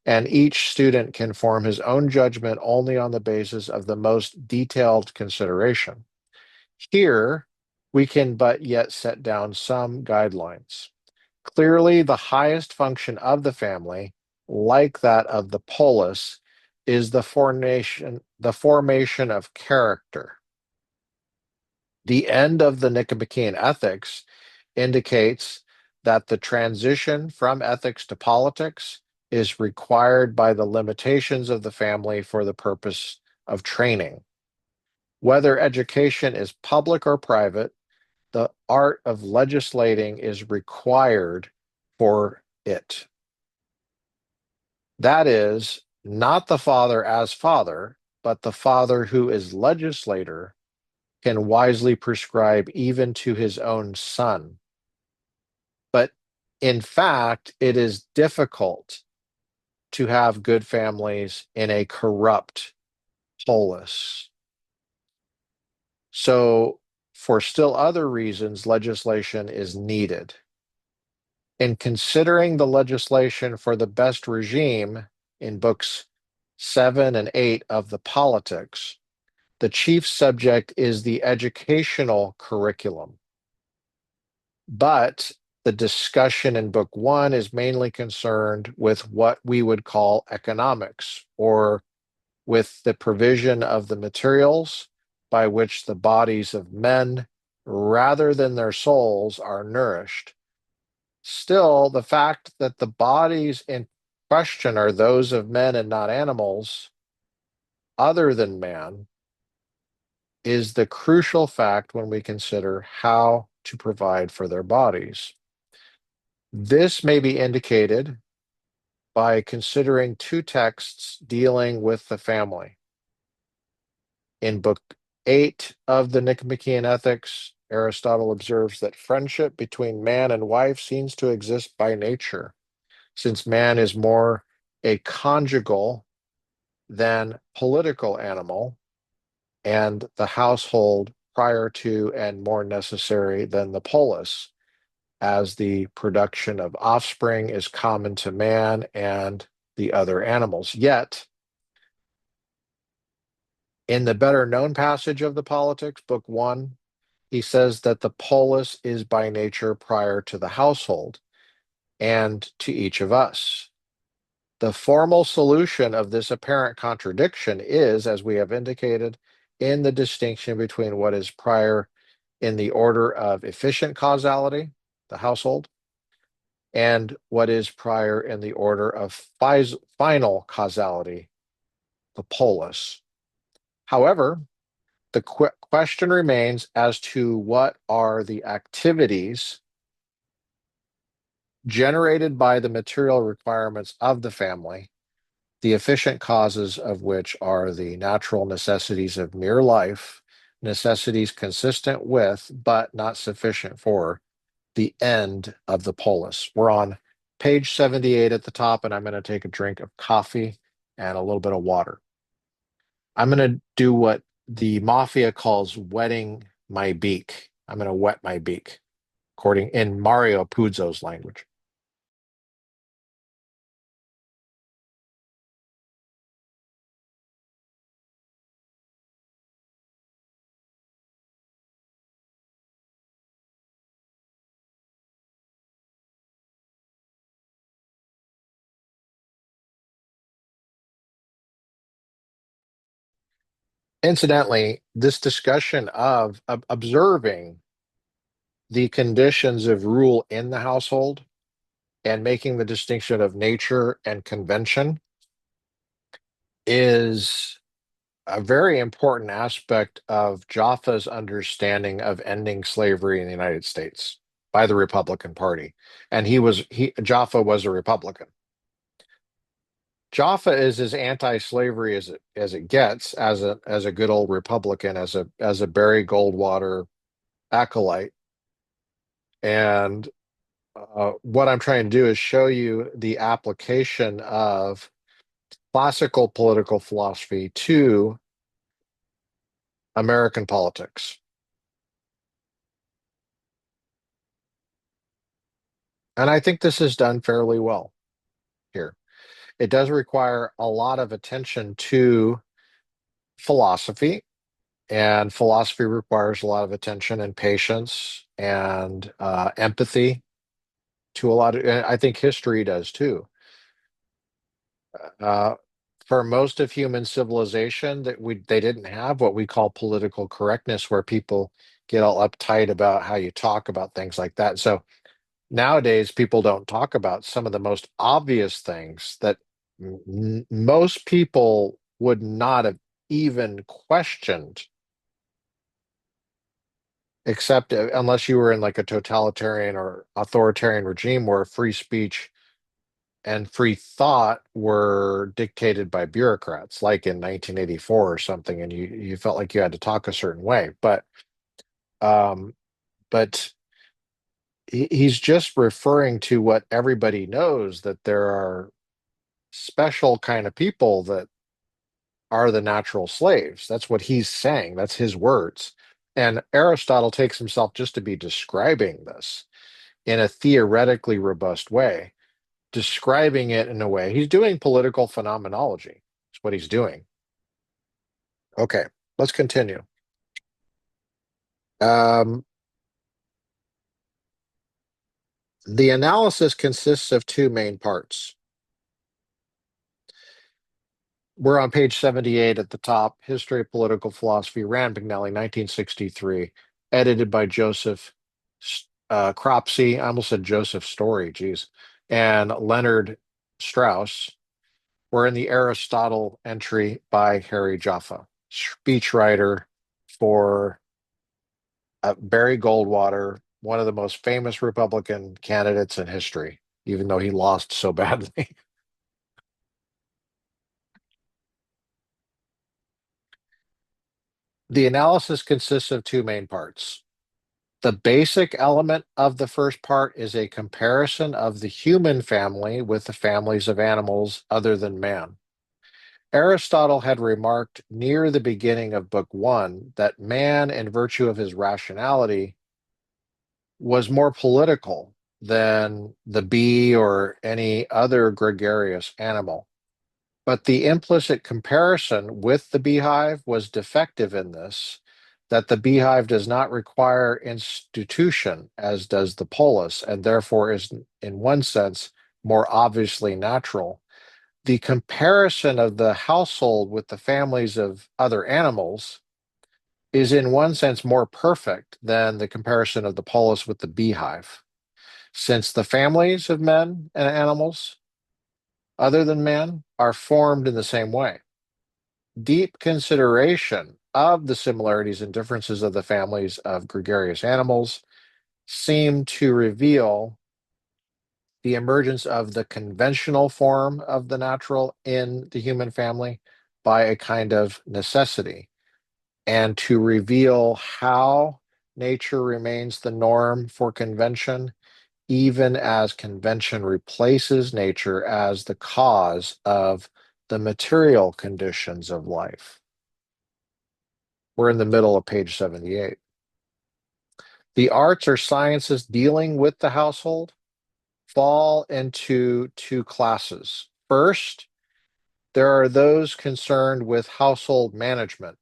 and each student can form his own judgment only on the basis of the most detailed consideration. Here, we can but yet set down some guidelines. Clearly, the highest function of the family, like that of the polis, is the formation of character. The end of the Nicomachean Ethics indicates that the transition from ethics to politics is required by the limitations of the family for the purpose of training. Whether education is public or private, the art of legislating is required for it. That is, not the father as father, but the father who is legislator can wisely prescribe even to his own son. But in fact, it is difficult to have good families in a corrupt polis. So, for still other reasons, legislation is needed. In considering the legislation for the best regime in books 7 and 8 of the Politics, the chief subject is the educational curriculum. But the discussion in book 1 is mainly concerned with what we would call economics, or with the provision of the materials by which the bodies of men, rather than their souls, are nourished. Still, the fact that the bodies in question are those of men and not animals, other than man, is the crucial fact when we consider how to provide for their bodies. This may be indicated by considering two texts dealing with the family. In Book 8 of the Nicomachean Ethics, Aristotle observes that friendship between man and wife seems to exist by nature, since man is more a conjugal than political animal, and the household prior to and more necessary than the polis, as the production of offspring is common to man and the other animals. Yet, in the better known passage of the Politics, Book 1, he says that the polis is by nature prior to the household and to each of us. The formal solution of this apparent contradiction is, as we have indicated, in the distinction between what is prior in the order of efficient causality, the household, and what is prior in the order of final causality, the polis. However, the question remains as to what are the activities generated by the material requirements of the family, the efficient causes of which are the natural necessities of mere life, necessities consistent with, but not sufficient for, the end of the polis. We're on page 78 at the top, and I'm going to take a drink of coffee and a little bit of water. I'm going to do what the mafia calls wetting my beak. I'm going to wet my beak, according in Mario Puzo's language. Incidentally, this discussion of observing the conditions of rule in the household and making the distinction of nature and convention is a very important aspect of Jaffa's understanding of ending slavery in the United States by the Republican Party. And Jaffa was a Republican. Jaffa is as anti-slavery as it gets as a good old Republican, as a Barry Goldwater acolyte. And what I'm trying to do is show you the application of classical political philosophy to American politics. And I think this is done fairly well here. It does require a lot of attention to philosophy, and philosophy requires a lot of attention and patience and empathy to a lot of, and I think history does too. Uh, for most of human civilization, they didn't have what we call political correctness, where people get all uptight about how you talk about things like that. So nowadays, people don't talk about some of the most obvious things that most people would not have even questioned, except unless you were in like a totalitarian or authoritarian regime where free speech and free thought were dictated by bureaucrats, like in 1984 or something, and you felt like you had to talk a certain way. Um, but he's just referring to what everybody knows, that there are special kind of people that are the natural slaves. That's what he's saying. That's his words. And Aristotle takes himself just to be describing this in a theoretically robust way, describing it in a way. He's doing political phenomenology. That's what he's doing. Okay, let's continue. Um, the analysis consists of two main parts. We're on page 78 at the top, History of Political Philosophy, Rand McNally, 1963, edited by Joseph Cropsey. I almost said Joseph Story, geez, and Leonard Strauss. We're in the Aristotle entry by Harry Jaffa, speechwriter for Barry Goldwater, one of the most famous Republican candidates in history, even though he lost so badly. The analysis consists of two main parts. The basic element of the first part is a comparison of the human family with the families of animals other than man. Aristotle had remarked near the beginning of Book One that man, in virtue of his rationality, was more political than the bee or any other gregarious animal. But the implicit comparison with the beehive was defective in this, that the beehive does not require institution as does the polis, and therefore is, in one sense, more obviously natural. The comparison of the household with the families of other animals is, in one sense, more perfect than the comparison of the polis with the beehive, since the families of men and animals, other than man, are formed in the same way. Deep consideration of the similarities and differences of the families of gregarious animals seem to reveal the emergence of the conventional form of the natural in the human family by a kind of necessity, and to reveal how nature remains the norm for convention, even as convention replaces nature as the cause of the material conditions of life. We're in the middle of page 78. The arts or sciences dealing with the household fall into two classes. First, there are those concerned with household management,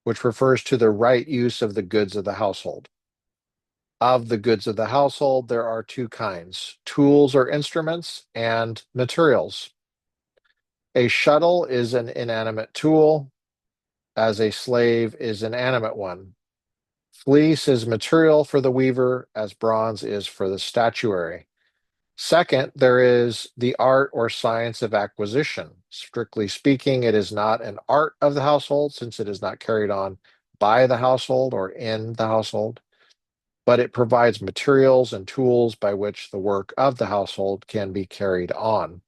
which refers to the right use of the goods of the household. Of the goods of the household, there are two kinds: tools or instruments, and materials. A shuttle is an inanimate tool, as a slave is an animate one. Fleece is material for the weaver, as bronze is for the statuary. Second, there is the art or science of acquisition. Strictly speaking, it is not an art of the household, since it is not carried on by the household or in the household, but it provides materials and tools by which the work of the household can be carried on.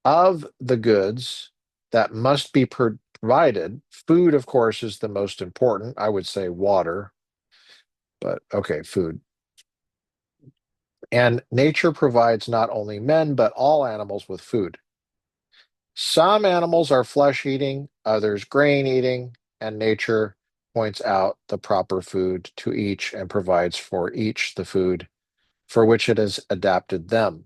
Of the goods that must be provided, food, of course, is the most important. I would say water, but okay, food. And nature provides not only men, but all animals with food. Some animals are flesh eating, others grain eating, and nature points out the proper food to each and provides for each the food for which it has adapted them.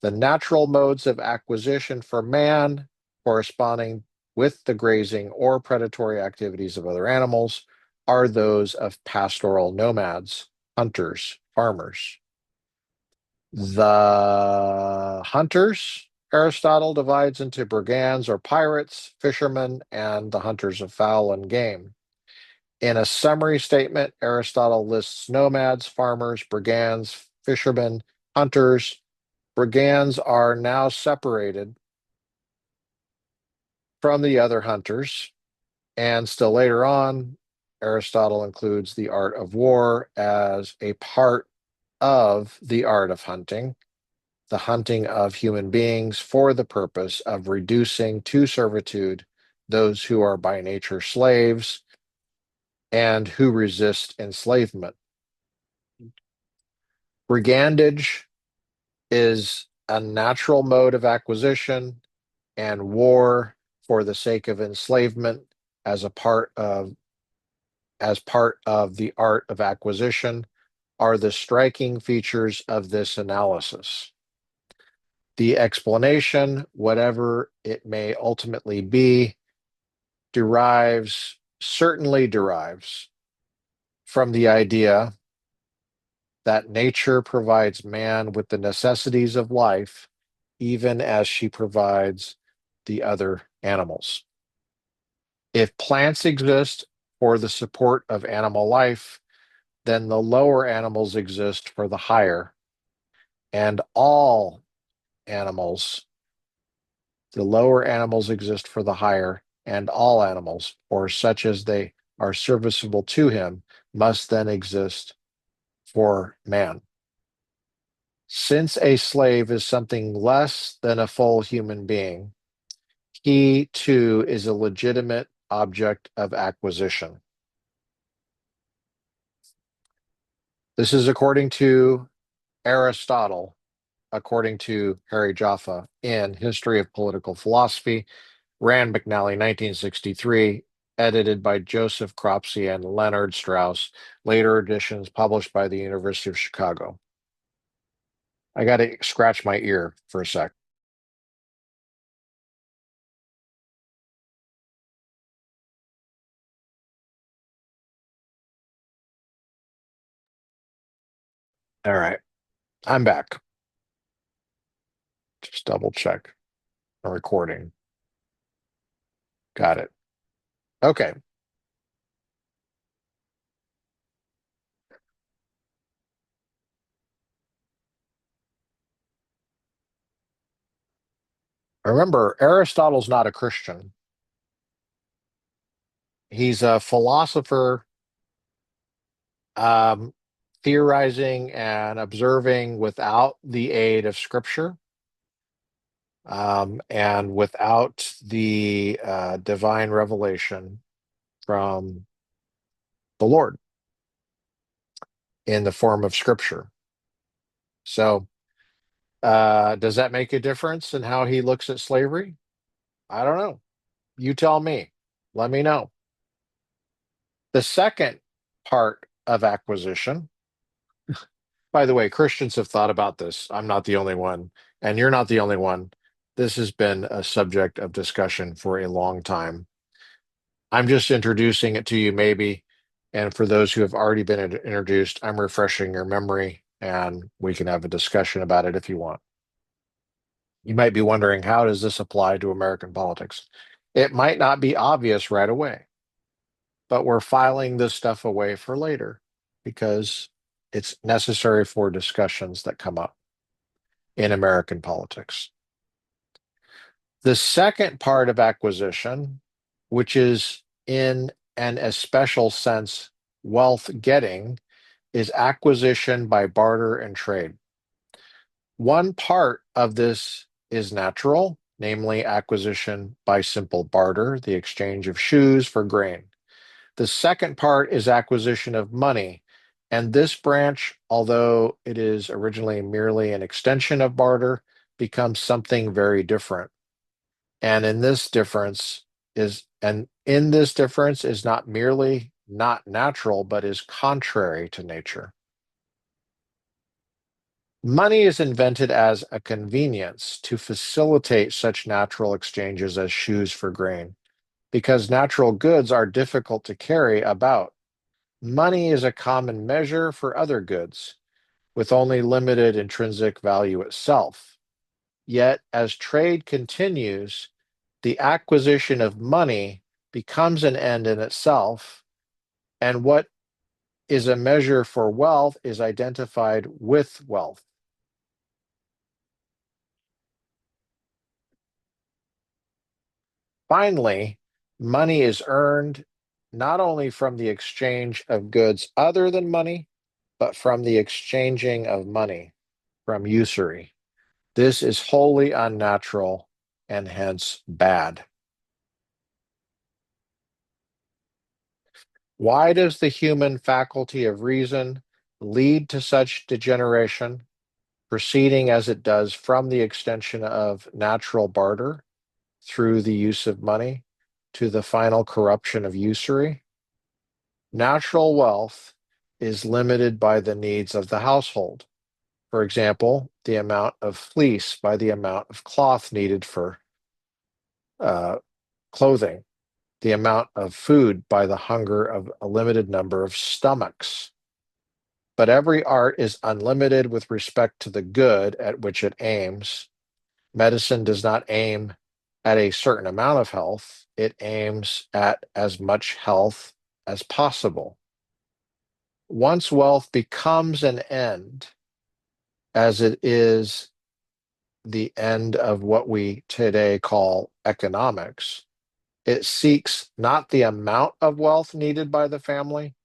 The natural modes of acquisition for man, corresponding with the grazing or predatory activities of other animals, are those of pastoral nomads, hunters, farmers. The hunters, Aristotle divides into brigands or pirates, fishermen, and the hunters of fowl and game. In a summary statement, Aristotle lists nomads, farmers, brigands, fishermen, hunters. Brigands are now separated from the other hunters, and still later on, Aristotle includes the art of war as a part of the art of hunting, the hunting of human beings for the purpose of reducing to servitude those who are by nature slaves and who resist enslavement. Brigandage is a natural mode of acquisition, and war for the sake of enslavement as a part of the art of acquisition are the striking features of this analysis. The explanation, whatever it may ultimately be, certainly derives from the idea that nature provides man with the necessities of life, even as she provides the other animals. If plants exist for the support of animal life, then the lower animals exist for the higher, and all animals, the lower animals exist for the higher, and all animals, or such as they are serviceable to him, must then exist for man. Since a slave is something less than a full human being, he too is a legitimate object of acquisition. This is according to Aristotle, according to Harry Jaffa in History of Political Philosophy, Rand McNally, 1963, edited by Joseph Cropsey and Leonard Strauss, later editions published by the University of Chicago. I got to scratch my ear for a sec. All right, I'm back. Just double check the recording. Got it. Okay. Remember, Aristotle's not a Christian. He's a philosopher, um, theorizing and observing without the aid of scripture, and without the divine revelation from the Lord in the form of scripture. So, does that make a difference in how he looks at slavery? I don't know. You tell me. Let me know. The second part of acquisition, by the way, Christians have thought about this. I'm not the only one, and you're not the only one. This has been a subject of discussion for a long time. I'm just introducing it to you, maybe. And for those who have already been introduced, I'm refreshing your memory, and we can have a discussion about it if you want. You might be wondering, how does this apply to American politics? It might not be obvious right away, but we're filing this stuff away for later because it's necessary for discussions that come up in American politics. The second part of acquisition, which is in an especial sense wealth getting, is acquisition by barter and trade. One part of this is natural, namely acquisition by simple barter, the exchange of shoes for grain. The second part is acquisition of money. And this branch, although it is originally merely an extension of barter, becomes something very different. And in this difference is not merely not natural, but is contrary to nature. Money is invented as a convenience to facilitate such natural exchanges as shoes for grain, because natural goods are difficult to carry about. Money is a common measure for other goods, with only limited intrinsic value itself. Yet, as trade continues, the acquisition of money becomes an end in itself, and what is a measure for wealth is identified with wealth. Finally, money is earned not only from the exchange of goods other than money, but from the exchanging of money, from usury. This is wholly unnatural and hence bad. Why does the human faculty of reason lead to such degeneration, proceeding as it does from the extension of natural barter through the use of money to the final corruption of usury? Natural wealth is limited by the needs of the household. For example, the amount of fleece by the amount of cloth needed for uh, clothing, the amount of food by the hunger of a limited number of stomachs. But every art is unlimited with respect to the good at which it aims. Medicine does not aim at a certain amount of health, it aims at as much health as possible. Once wealth becomes an end, as it is the end of what we today call economics, it seeks not the amount of wealth needed by the family,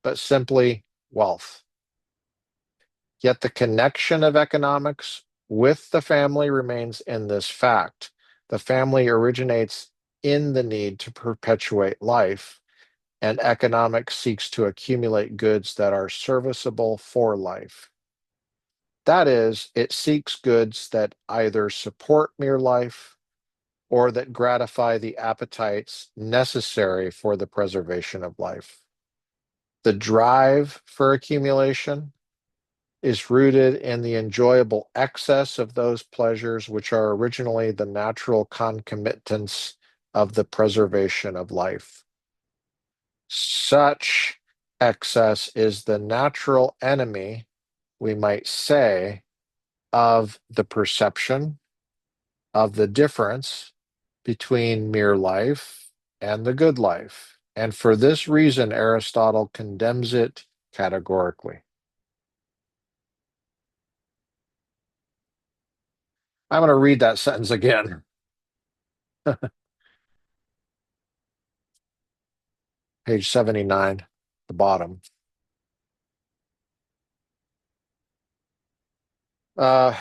but simply wealth. Yet the connection of economics with the family remains in this fact. The family originates in the need to perpetuate life, and economics seeks to accumulate goods that are serviceable for life. That is, it seeks goods that either support mere life or that gratify the appetites necessary for the preservation of life. The drive for accumulation is rooted in the enjoyable excess of those pleasures which are originally the natural concomitants of the preservation of life. Such excess is the natural enemy we might say, of the perception of the difference between mere life and the good life. And for this reason, Aristotle condemns it categorically. I'm going to read that sentence again. Page 79, the bottom. Uh,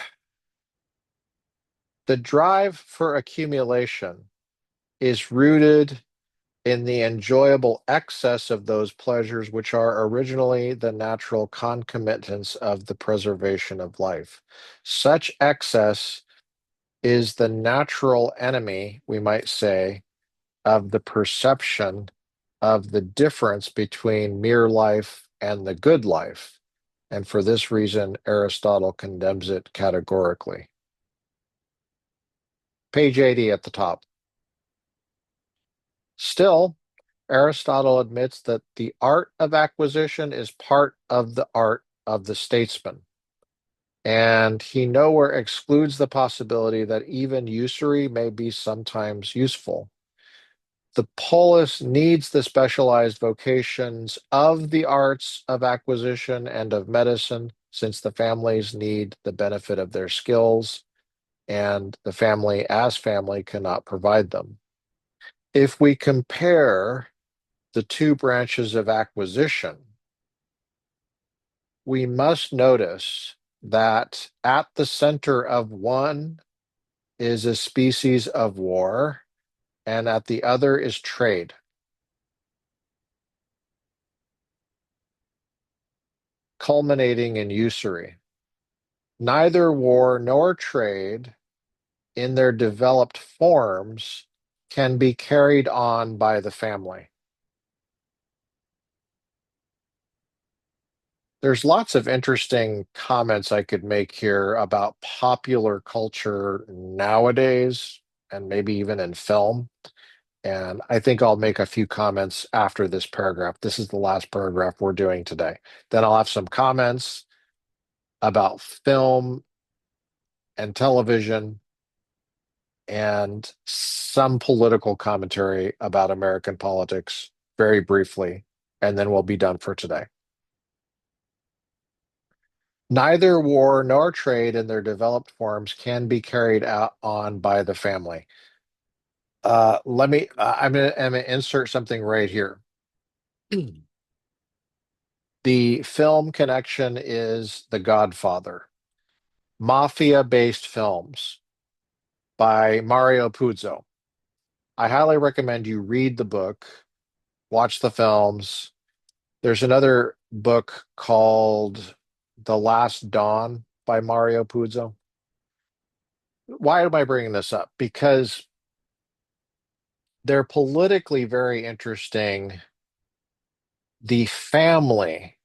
the drive for accumulation is rooted in the enjoyable excess of those pleasures which are originally the natural concomitants of the preservation of life. Such excess is the natural enemy, we might say, of the perception of the difference between mere life and the good life. And for this reason, Aristotle condemns it categorically. Page 80 at the top. Still, Aristotle admits that the art of acquisition is part of the art of the statesman. And he nowhere excludes the possibility that even usury may be sometimes useful. The polis needs the specialized vocations of the arts of acquisition and of medicine, since the families need the benefit of their skills, and the family as family cannot provide them. If we compare the two branches of acquisition, we must notice that at the center of one is a species of war, and at the other is trade. Culminating in usury. Neither war nor trade, in their developed forms, can be carried on by the family. There's lots of interesting comments I could make here about popular culture nowadays, and maybe even in film. And I think I'll make a few comments after this paragraph. This is the last paragraph we're doing today. Then I'll have some comments about film and television and some political commentary about American politics very briefly, and then we'll be done for today. Neither war nor trade in their developed forms can be carried out on by the family. I'm gonna insert something right here. The film connection is The Godfather, mafia-based films by Mario Puzo. I highly recommend you read the book, watch the films. There's another book called The Last Dawn by Mario Puzo. Why am I bringing this up? Because they're politically very interesting. The family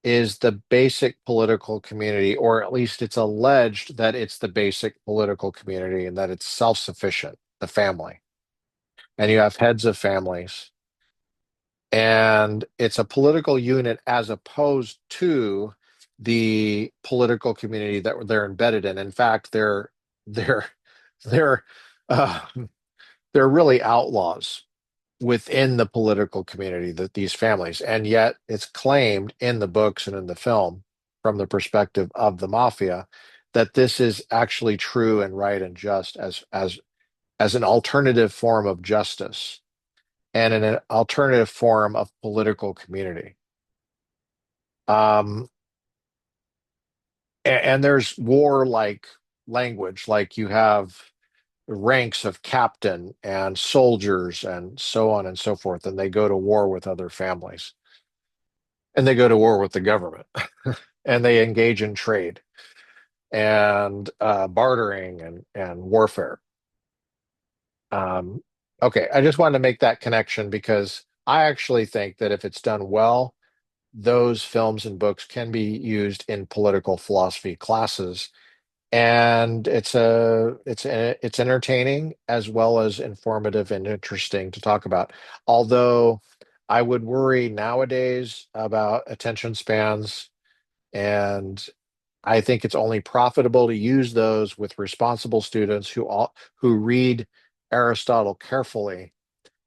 is the basic political community, or at least it's alleged that it's the basic political community and that it's self-sufficient, the family. And you have heads of families. And it's a political unit as opposed to the political community that they're embedded in. In fact, they're they're uh, they're really outlaws within the political community, that these families, and yet it's claimed in the books and in the film from the perspective of the mafia that this is actually true and right and just as an alternative form of justice and an alternative form of political community. Um, and there's war-like language, like you have ranks of captain and soldiers and so on and so forth, and they go to war with other families, and they go to war with the government, and they engage in trade and bartering and warfare. Um, okay, I just wanted to make that connection because I actually think that if it's done well, those films and books can be used in political philosophy classes, and it's entertaining as well as informative and interesting to talk about. Although I would worry nowadays about attention spans And I think it's only profitable to use those with responsible students who read Aristotle carefully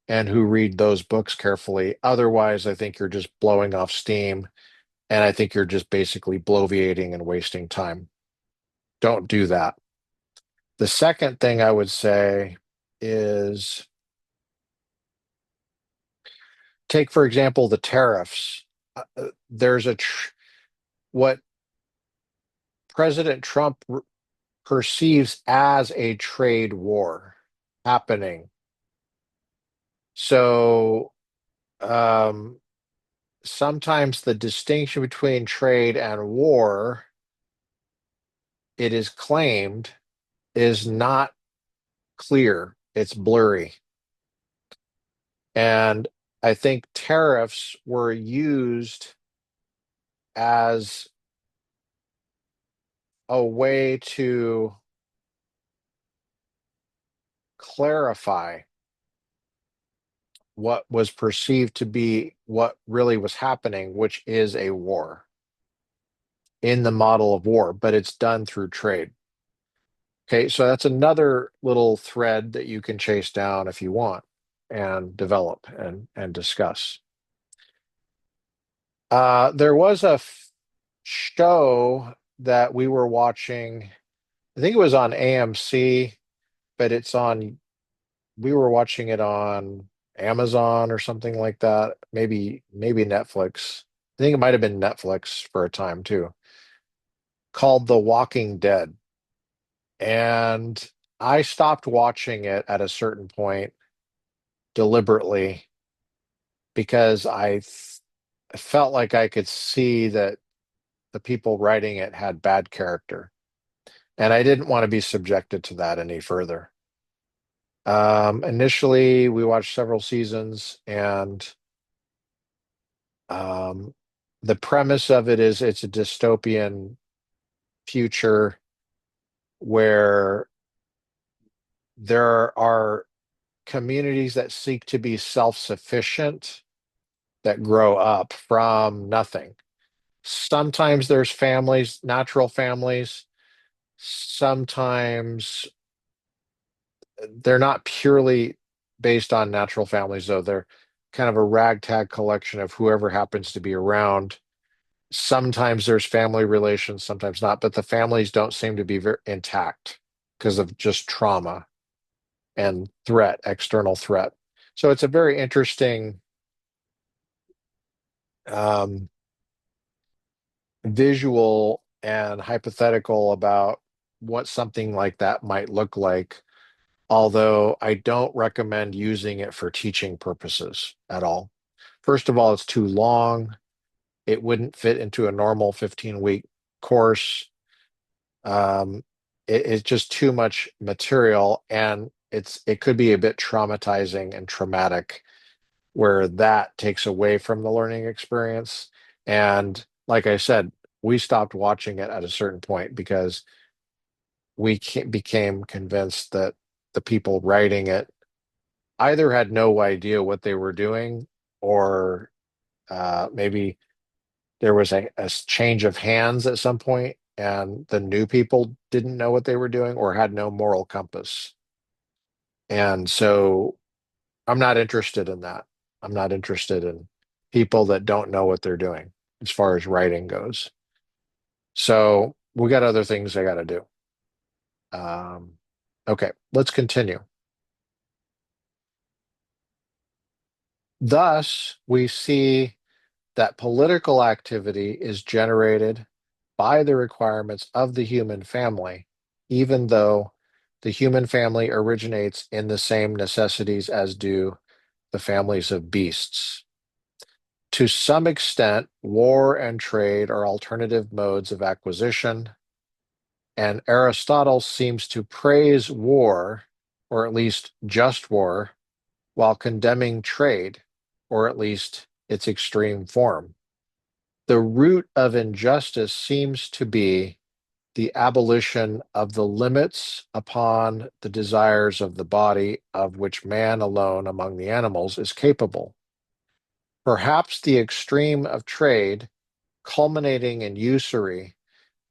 and who read those books carefully. Otherwise, I think you're just blowing off steam, and I think you're just basically bloviating and wasting time. Don't do that. The second thing I would say is take, for example, the tariffs. There's what President Trump perceives as a trade war happening. So um, sometimes the distinction between trade and war, it is claimed, is not clear. It's blurry. And I think tariffs were used as a way to clarify what was perceived to be what really was happening, which is a war in the model of war, but it's done through trade. Okay, so that's another little thread that you can chase down if you want and develop and discuss. There was a show that we were watching. I think it was on AMC, but we were watching it on Amazon or something like that. Maybe Netflix. I think it might have been Netflix for a time too, called The Walking Dead. And I stopped watching it at a certain point deliberately because felt like I could see that the people writing it had bad character. And I didn't want to be subjected to that any further. Initially, we watched several seasons, and um, the premise of it is it's a dystopian future where there are communities that seek to be self-sufficient that grow up from nothing. Sometimes there's families, natural families. Sometimes they're not purely based on natural families, though. They're kind of a ragtag collection of whoever happens to be around. Sometimes there's family relations, sometimes not, but the families don't seem to be very intact because of just trauma and threat, external threat. So it's a very interesting um, visual and hypothetical about what something like that might look like, although I don't recommend using it for teaching purposes at all. First of all, it's too long. It wouldn't fit into a normal 15-week course. Um, it's just too much material, and it could be a bit traumatizing and traumatic, where that takes away from the learning experience. And like I said, we stopped watching it at a certain point because became convinced that the people writing it either had no idea what they were doing, or maybe there was a change of hands at some point and the new people didn't know what they were doing or had no moral compass. And so I'm not interested in that. I'm not interested in people that don't know what they're doing as far as writing goes. So we got other things I got to do. Okay, let's continue. Thus, we see that political activity is generated by the requirements of the human family, even though the human family originates in the same necessities as do the families of beasts. To some extent, war and trade are alternative modes of acquisition, and Aristotle seems to praise war, or at least just war, while condemning trade, or at least its extreme form. The root of injustice seems to be the abolition of the limits upon the desires of the body of which man alone among the animals is capable. Perhaps the extreme of trade culminating in usury,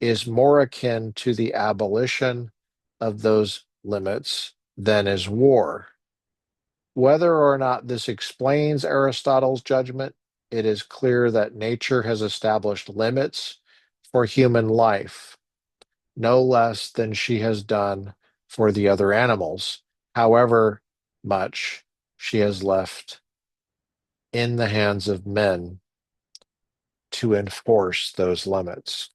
is more akin to the abolition of those limits than is war. Whether or not this explains Aristotle's judgment, it is clear that nature has established limits for human life, no less than she has done for the other animals, however much she has left in the hands of men to enforce those limits.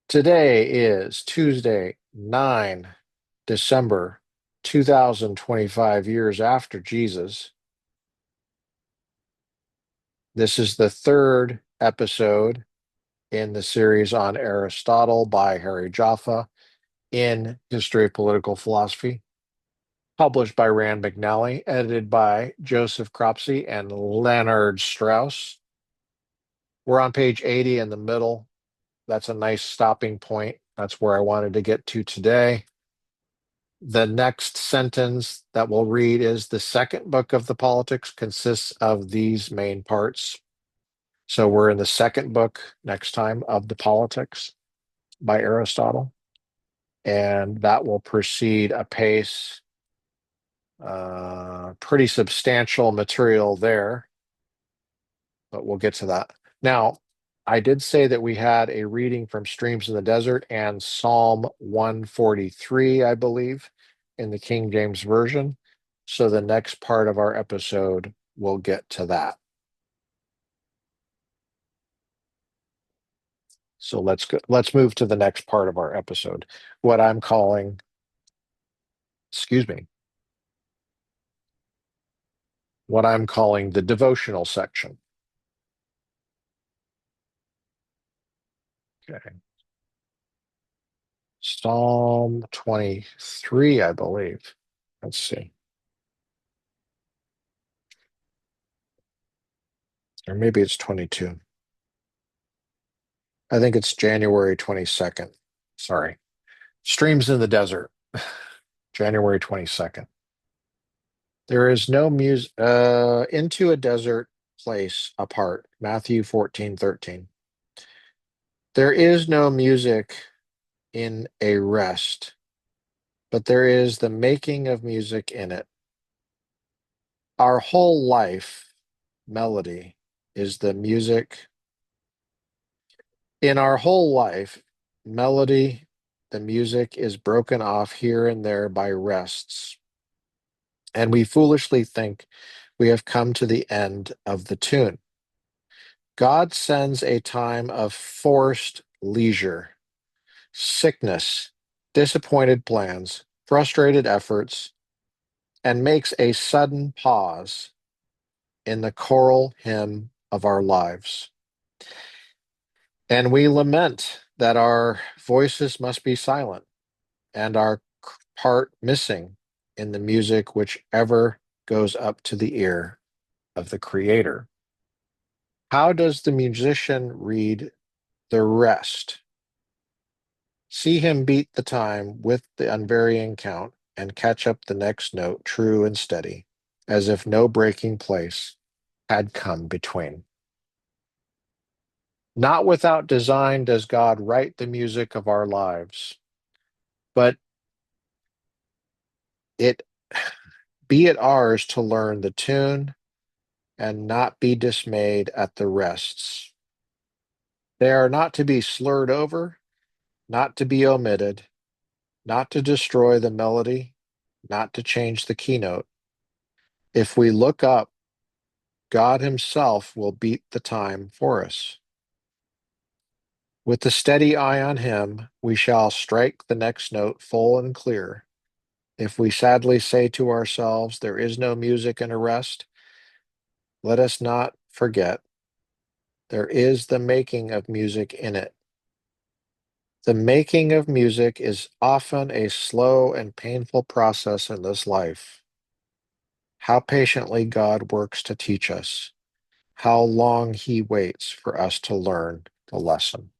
Today is Tuesday, 9 December 2025, years after Jesus. This is the third episode in the series on Aristotle by Harry Jaffa in History of Political Philosophy, published by Rand McNally, edited by Joseph Cropsey and Leonard Strauss. We're on page 80 in the middle. That's a nice stopping point. That's where I wanted to get to today. The next sentence that we'll read is the second book of the Politics consists of these main parts. So we're in the second book next time of the Politics by Aristotle. And that will proceed apace. Pretty substantial material there, but we'll get to that. Now, I did say that we had a reading from Streams in the Desert and Psalm 143, I believe, in the King James Version. So the next part of our episode, we'll get to that. So let's move to the next part of our episode, what I'm calling, excuse me, what I'm calling the devotional section. Okay. Psalm 23, I believe. Let's see. Or maybe it's 22. I think it's January 22nd. Sorry. Streams in the Desert, January 22nd. There is no music into a desert place apart. Matthew 14:13. There is no music in a rest, but there is the making of music in it. Our whole life, melody, is the music. In our whole life, melody, the music is broken off here and there by rests, and we foolishly think we have come to the end of the tune. God sends a time of forced leisure, sickness, disappointed plans, frustrated efforts, and makes a sudden pause in the choral hymn of our lives. And we lament that our voices must be silent and our part missing in the music which ever goes up to the ear of the Creator. How does the musician read the rest? See him beat the time with the unvarying count and catch up the next note true and steady, as if no breaking place had come between. Not without design does God write the music of our lives, but it be it ours to learn the tune and not be dismayed at the rests. They are not to be slurred over, not to be omitted, not to destroy the melody, not to change the keynote. If we look up, God Himself will beat the time for us. With the steady eye on Him, we shall strike the next note full and clear. If we sadly say to ourselves, there is no music in a rest, let us not forget there is the making of music in it. The making of music is often a slow and painful process in this life. How patiently God works to teach us, how long He waits for us to learn the lesson.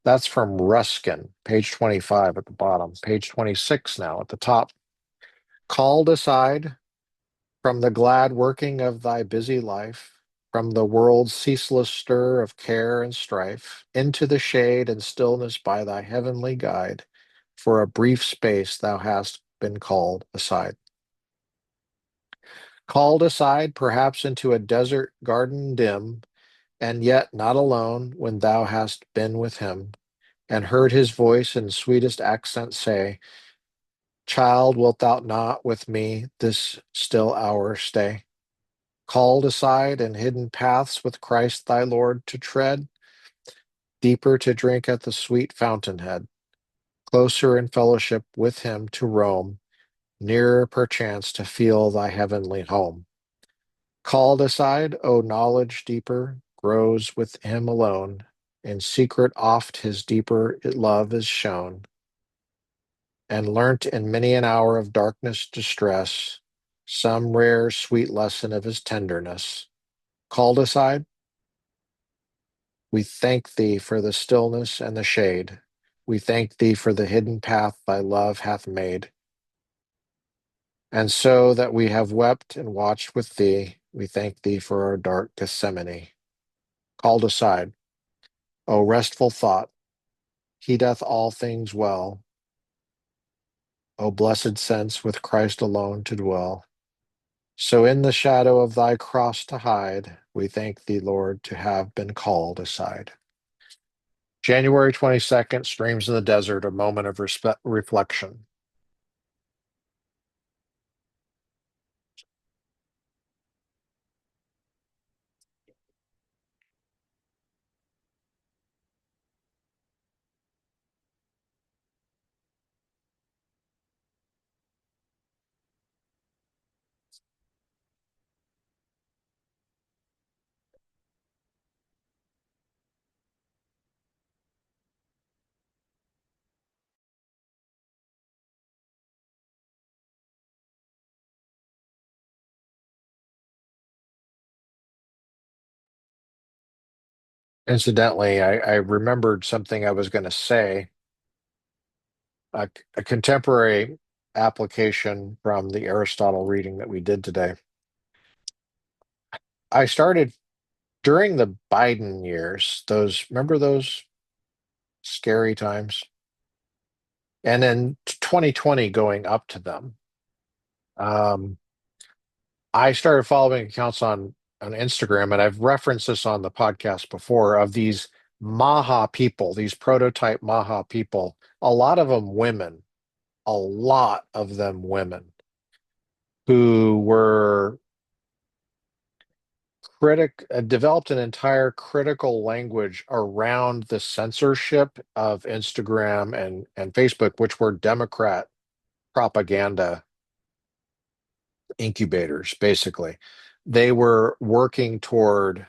That's from Ruskin, page 25 at the bottom, page 26 now at the top. Called aside from the glad working of thy busy life, from the world's ceaseless stir of care and strife, into the shade and stillness by thy heavenly guide, for a brief space thou hast been called aside. Called aside, perhaps into a desert garden dim, and yet not alone when thou hast been with him, and heard his voice in sweetest accent say, Child, wilt thou not with me this still hour stay? Called aside and hidden paths with Christ thy Lord to tread, deeper to drink at the sweet fountainhead, closer in fellowship with him to roam, nearer perchance to feel thy heavenly home. Called aside, O knowledge deeper grows with him alone, in secret oft his deeper love is shown, and learnt in many an hour of darkness distress, some rare sweet lesson of his tenderness. Called aside, we thank thee for the stillness and the shade. We thank thee for the hidden path thy love hath made. And so that we have wept and watched with thee, we thank thee for our dark Gethsemane. Called aside, O restful thought, he doth all things well. O blessed sense with Christ alone to dwell. So in the shadow of thy cross to hide, we thank thee, Lord, to have been called aside. January 22nd, Streams in the Desert, a moment of reflection. Incidentally, I remembered something I was going to say, a contemporary application from the Aristotle reading that we did today. I started during the Biden years, remember those scary times? And then 2020 going up to them. Um, I started following accounts on Instagram, and I've referenced this on the podcast before, of these Maha people, these prototype Maha people, a lot of them women, a lot of them women who were developed an entire critical language around the censorship of Instagram and Facebook, which were Democrat propaganda incubators, basically. They were working toward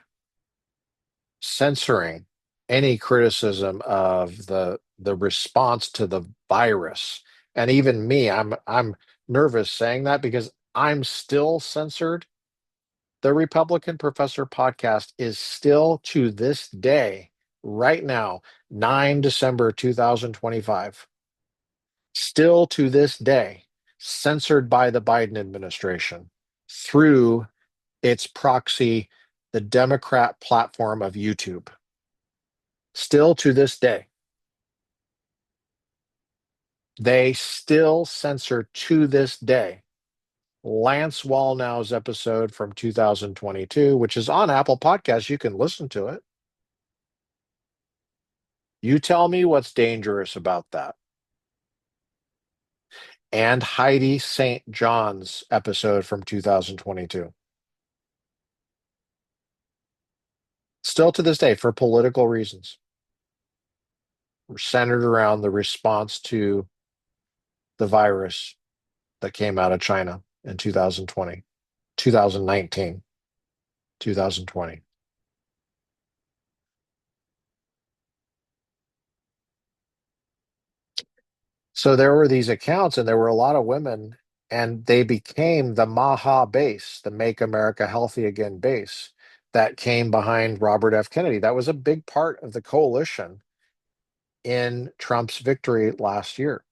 censoring any criticism of the response to the virus. And even me, I'm nervous saying that because I'm still censored. The Republican Professor podcast is still to this day, right now, 9 December 2025, still to this day, censored by the Biden administration through its proxy, the Democrat platform of YouTube. Still to this day, they still censor to this day Lance Wallnau's episode from 2022, which is on Apple Podcasts. You can listen to it. You tell me what's dangerous about that. And Heidi St. John's episode from 2022. Still to this day, for political reasons, we're centered around the response to the virus that came out of China in 2020, 2019, 2020. So there were these accounts, and there were a lot of women, and they became the Maha base, the Make America Healthy Again base that came behind Robert F. Kennedy. That was a big part of the coalition in Trump's victory last year.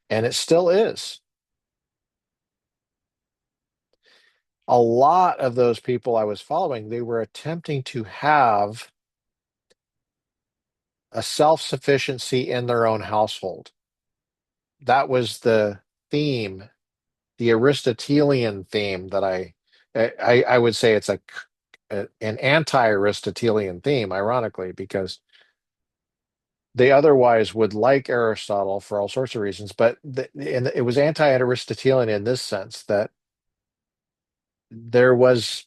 And it still is. A lot of those people I was following, they were attempting to have a self-sufficiency in their own household. That was the theme, the Aristotelian theme that I would say it's an anti-Aristotelian theme, ironically, because they otherwise would like Aristotle for all sorts of reasons, but and it was anti-Aristotelian in this sense that there was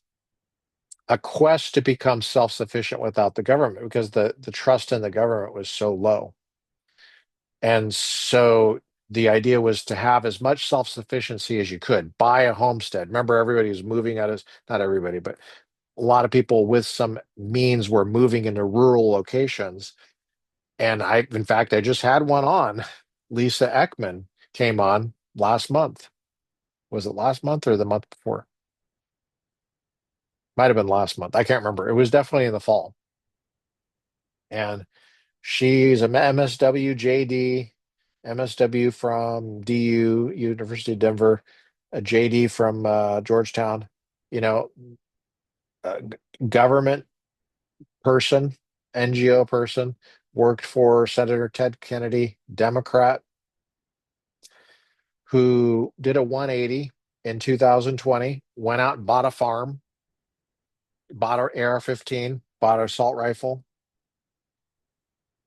a quest to become self-sufficient without the government because the trust in the government was so low. And so the idea was to have as much self-sufficiency as you could, buy a homestead. Remember, everybody was moving out of, not everybody, but a lot of people with some means were moving into rural locations. And in fact, I just had one on. Lisa Ekman came on last month. Was it last month or the month before? Might have been last month. I can't remember. It was definitely in the fall. And she's a MSW JD, MSW from DU, University of Denver, a JD from Georgetown, you know, a government person, NGO person, worked for Senator Ted Kennedy, Democrat, who did a 180 in 2020, went out and bought a farm, bought an AR-15, bought an assault rifle,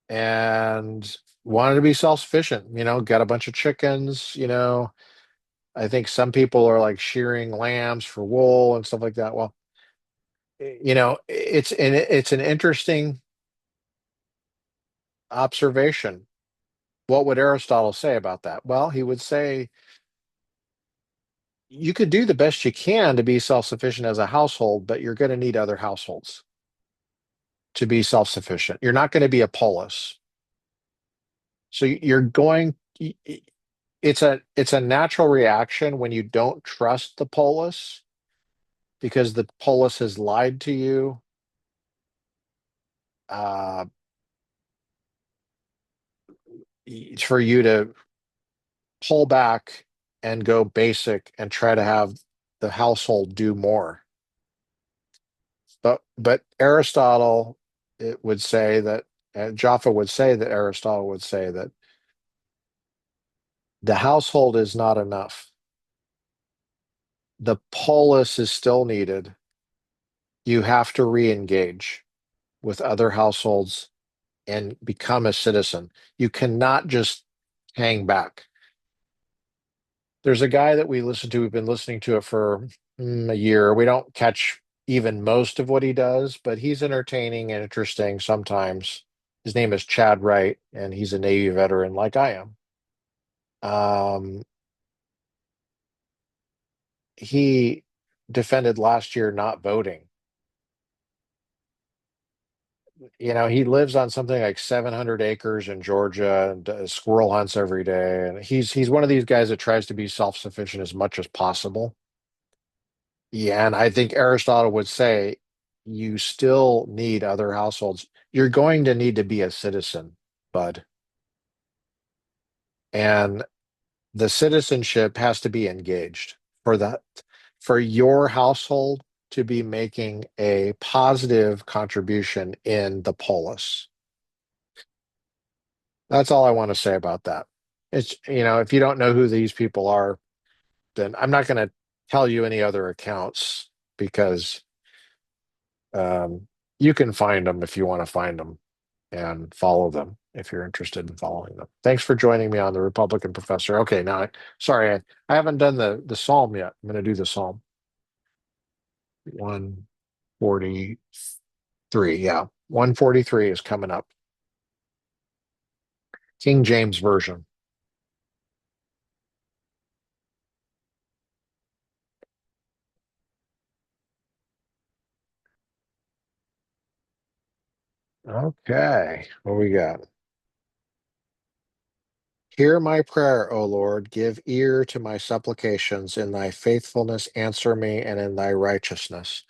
and wanted to be self-sufficient, got a bunch of chickens, I think some people are like shearing lambs for wool and stuff like that. Well, it's an interesting observation. What would Aristotle say about that? Well, he would say you could do the best you can to be self-sufficient as a household, but you're going to need other households to be self-sufficient. You're not going to be a polis. So you're going it's a natural reaction when you don't trust the polis because the polis has lied to you. Uh, for you to pull back and go basic and try to have the household do more. But Aristotle it would say that Jaffa would say that Aristotle would say that the household is not enough. The polis is still needed. You have to re-engage with other households and become a citizen. You cannot just hang back. There's a guy that we listen to. We've been listening to it for a year. We don't catch even most of what he does, but he's entertaining and interesting sometimes. His name is Chad Wright, and he's a Navy veteran like I am. Um, he defended last year not voting. He lives on something like 700 acres in Georgia and does squirrel hunts every day. And he's one of these guys that tries to be self-sufficient as much as possible. Yeah, and I think Aristotle would say you still need other households. You're going to need to be a citizen, bud. And the citizenship has to be engaged for that, for your household to be making a positive contribution in the polis. That's all I want to say about that. If you don't know who these people are, then I'm not going to tell you any other accounts because um, you can find them if you want to find them and follow them if you're interested in following them. Thanks for joining me on the Republican Professor. Okay, now, sorry, I haven't done the Psalm yet. I'm going to do the Psalm 143. Yeah, 143 is coming up. King James Version. Okay, what we got? Hear my prayer, O Lord. Give ear to my supplications. In thy faithfulness, answer me, and in thy righteousness.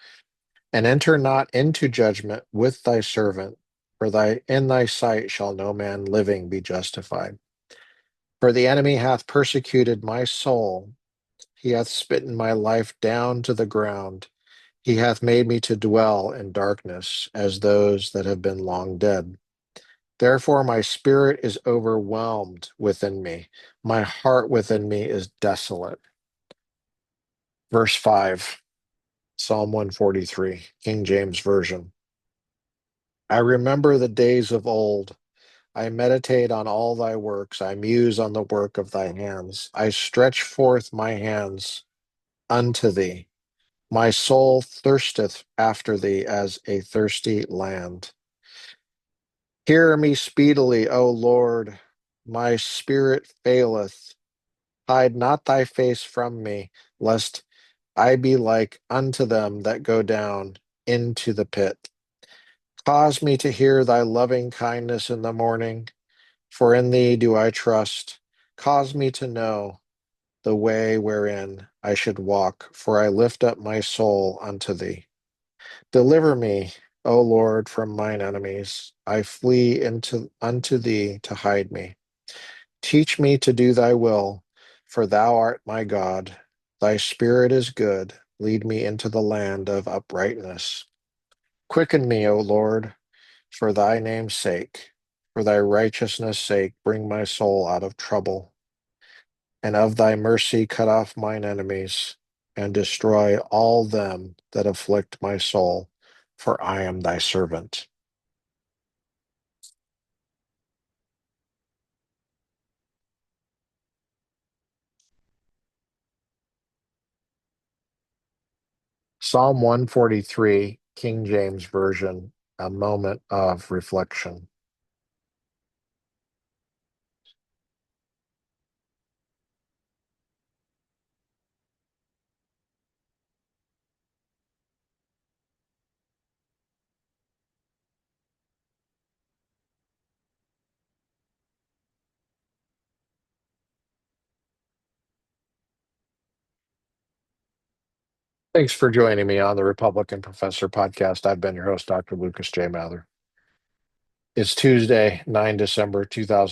And enter not into judgment with thy servant, for in thy sight shall no man living be justified. For the enemy hath persecuted my soul. He hath smitten my life down to the ground. He hath made me to dwell in darkness as those that have been long dead. Therefore, my spirit is overwhelmed within me. My heart within me is desolate. Verse 5, Psalm 143, King James Version. I remember the days of old. I meditate on all thy works. I muse on the work of thy hands. I stretch forth my hands unto thee. My soul thirsteth after thee as a thirsty land. Hear me speedily, O Lord. My spirit faileth. Hide not thy face from me, lest I be like unto them that go down into the pit. Cause me to hear thy loving kindness in the morning, for in thee do I trust. Cause me to know the way wherein I should walk, for I lift up my soul unto thee. Deliver me, O Lord, from mine enemies. I flee unto thee to hide me. Teach me to do thy will, for thou art my God. Thy spirit is good. Lead me into the land of uprightness. Quicken me, O Lord, for thy name's sake. For thy righteousness' sake, bring my soul out of trouble. And of thy mercy, cut off mine enemies, and destroy all them that afflict my soul, for I am thy servant. Psalm 143, King James Version, a moment of reflection. Thanks for joining me on the Republican Professor podcast. I've been your host, Dr. Lucas J. Mather. It's Tuesday, 9 December 2000.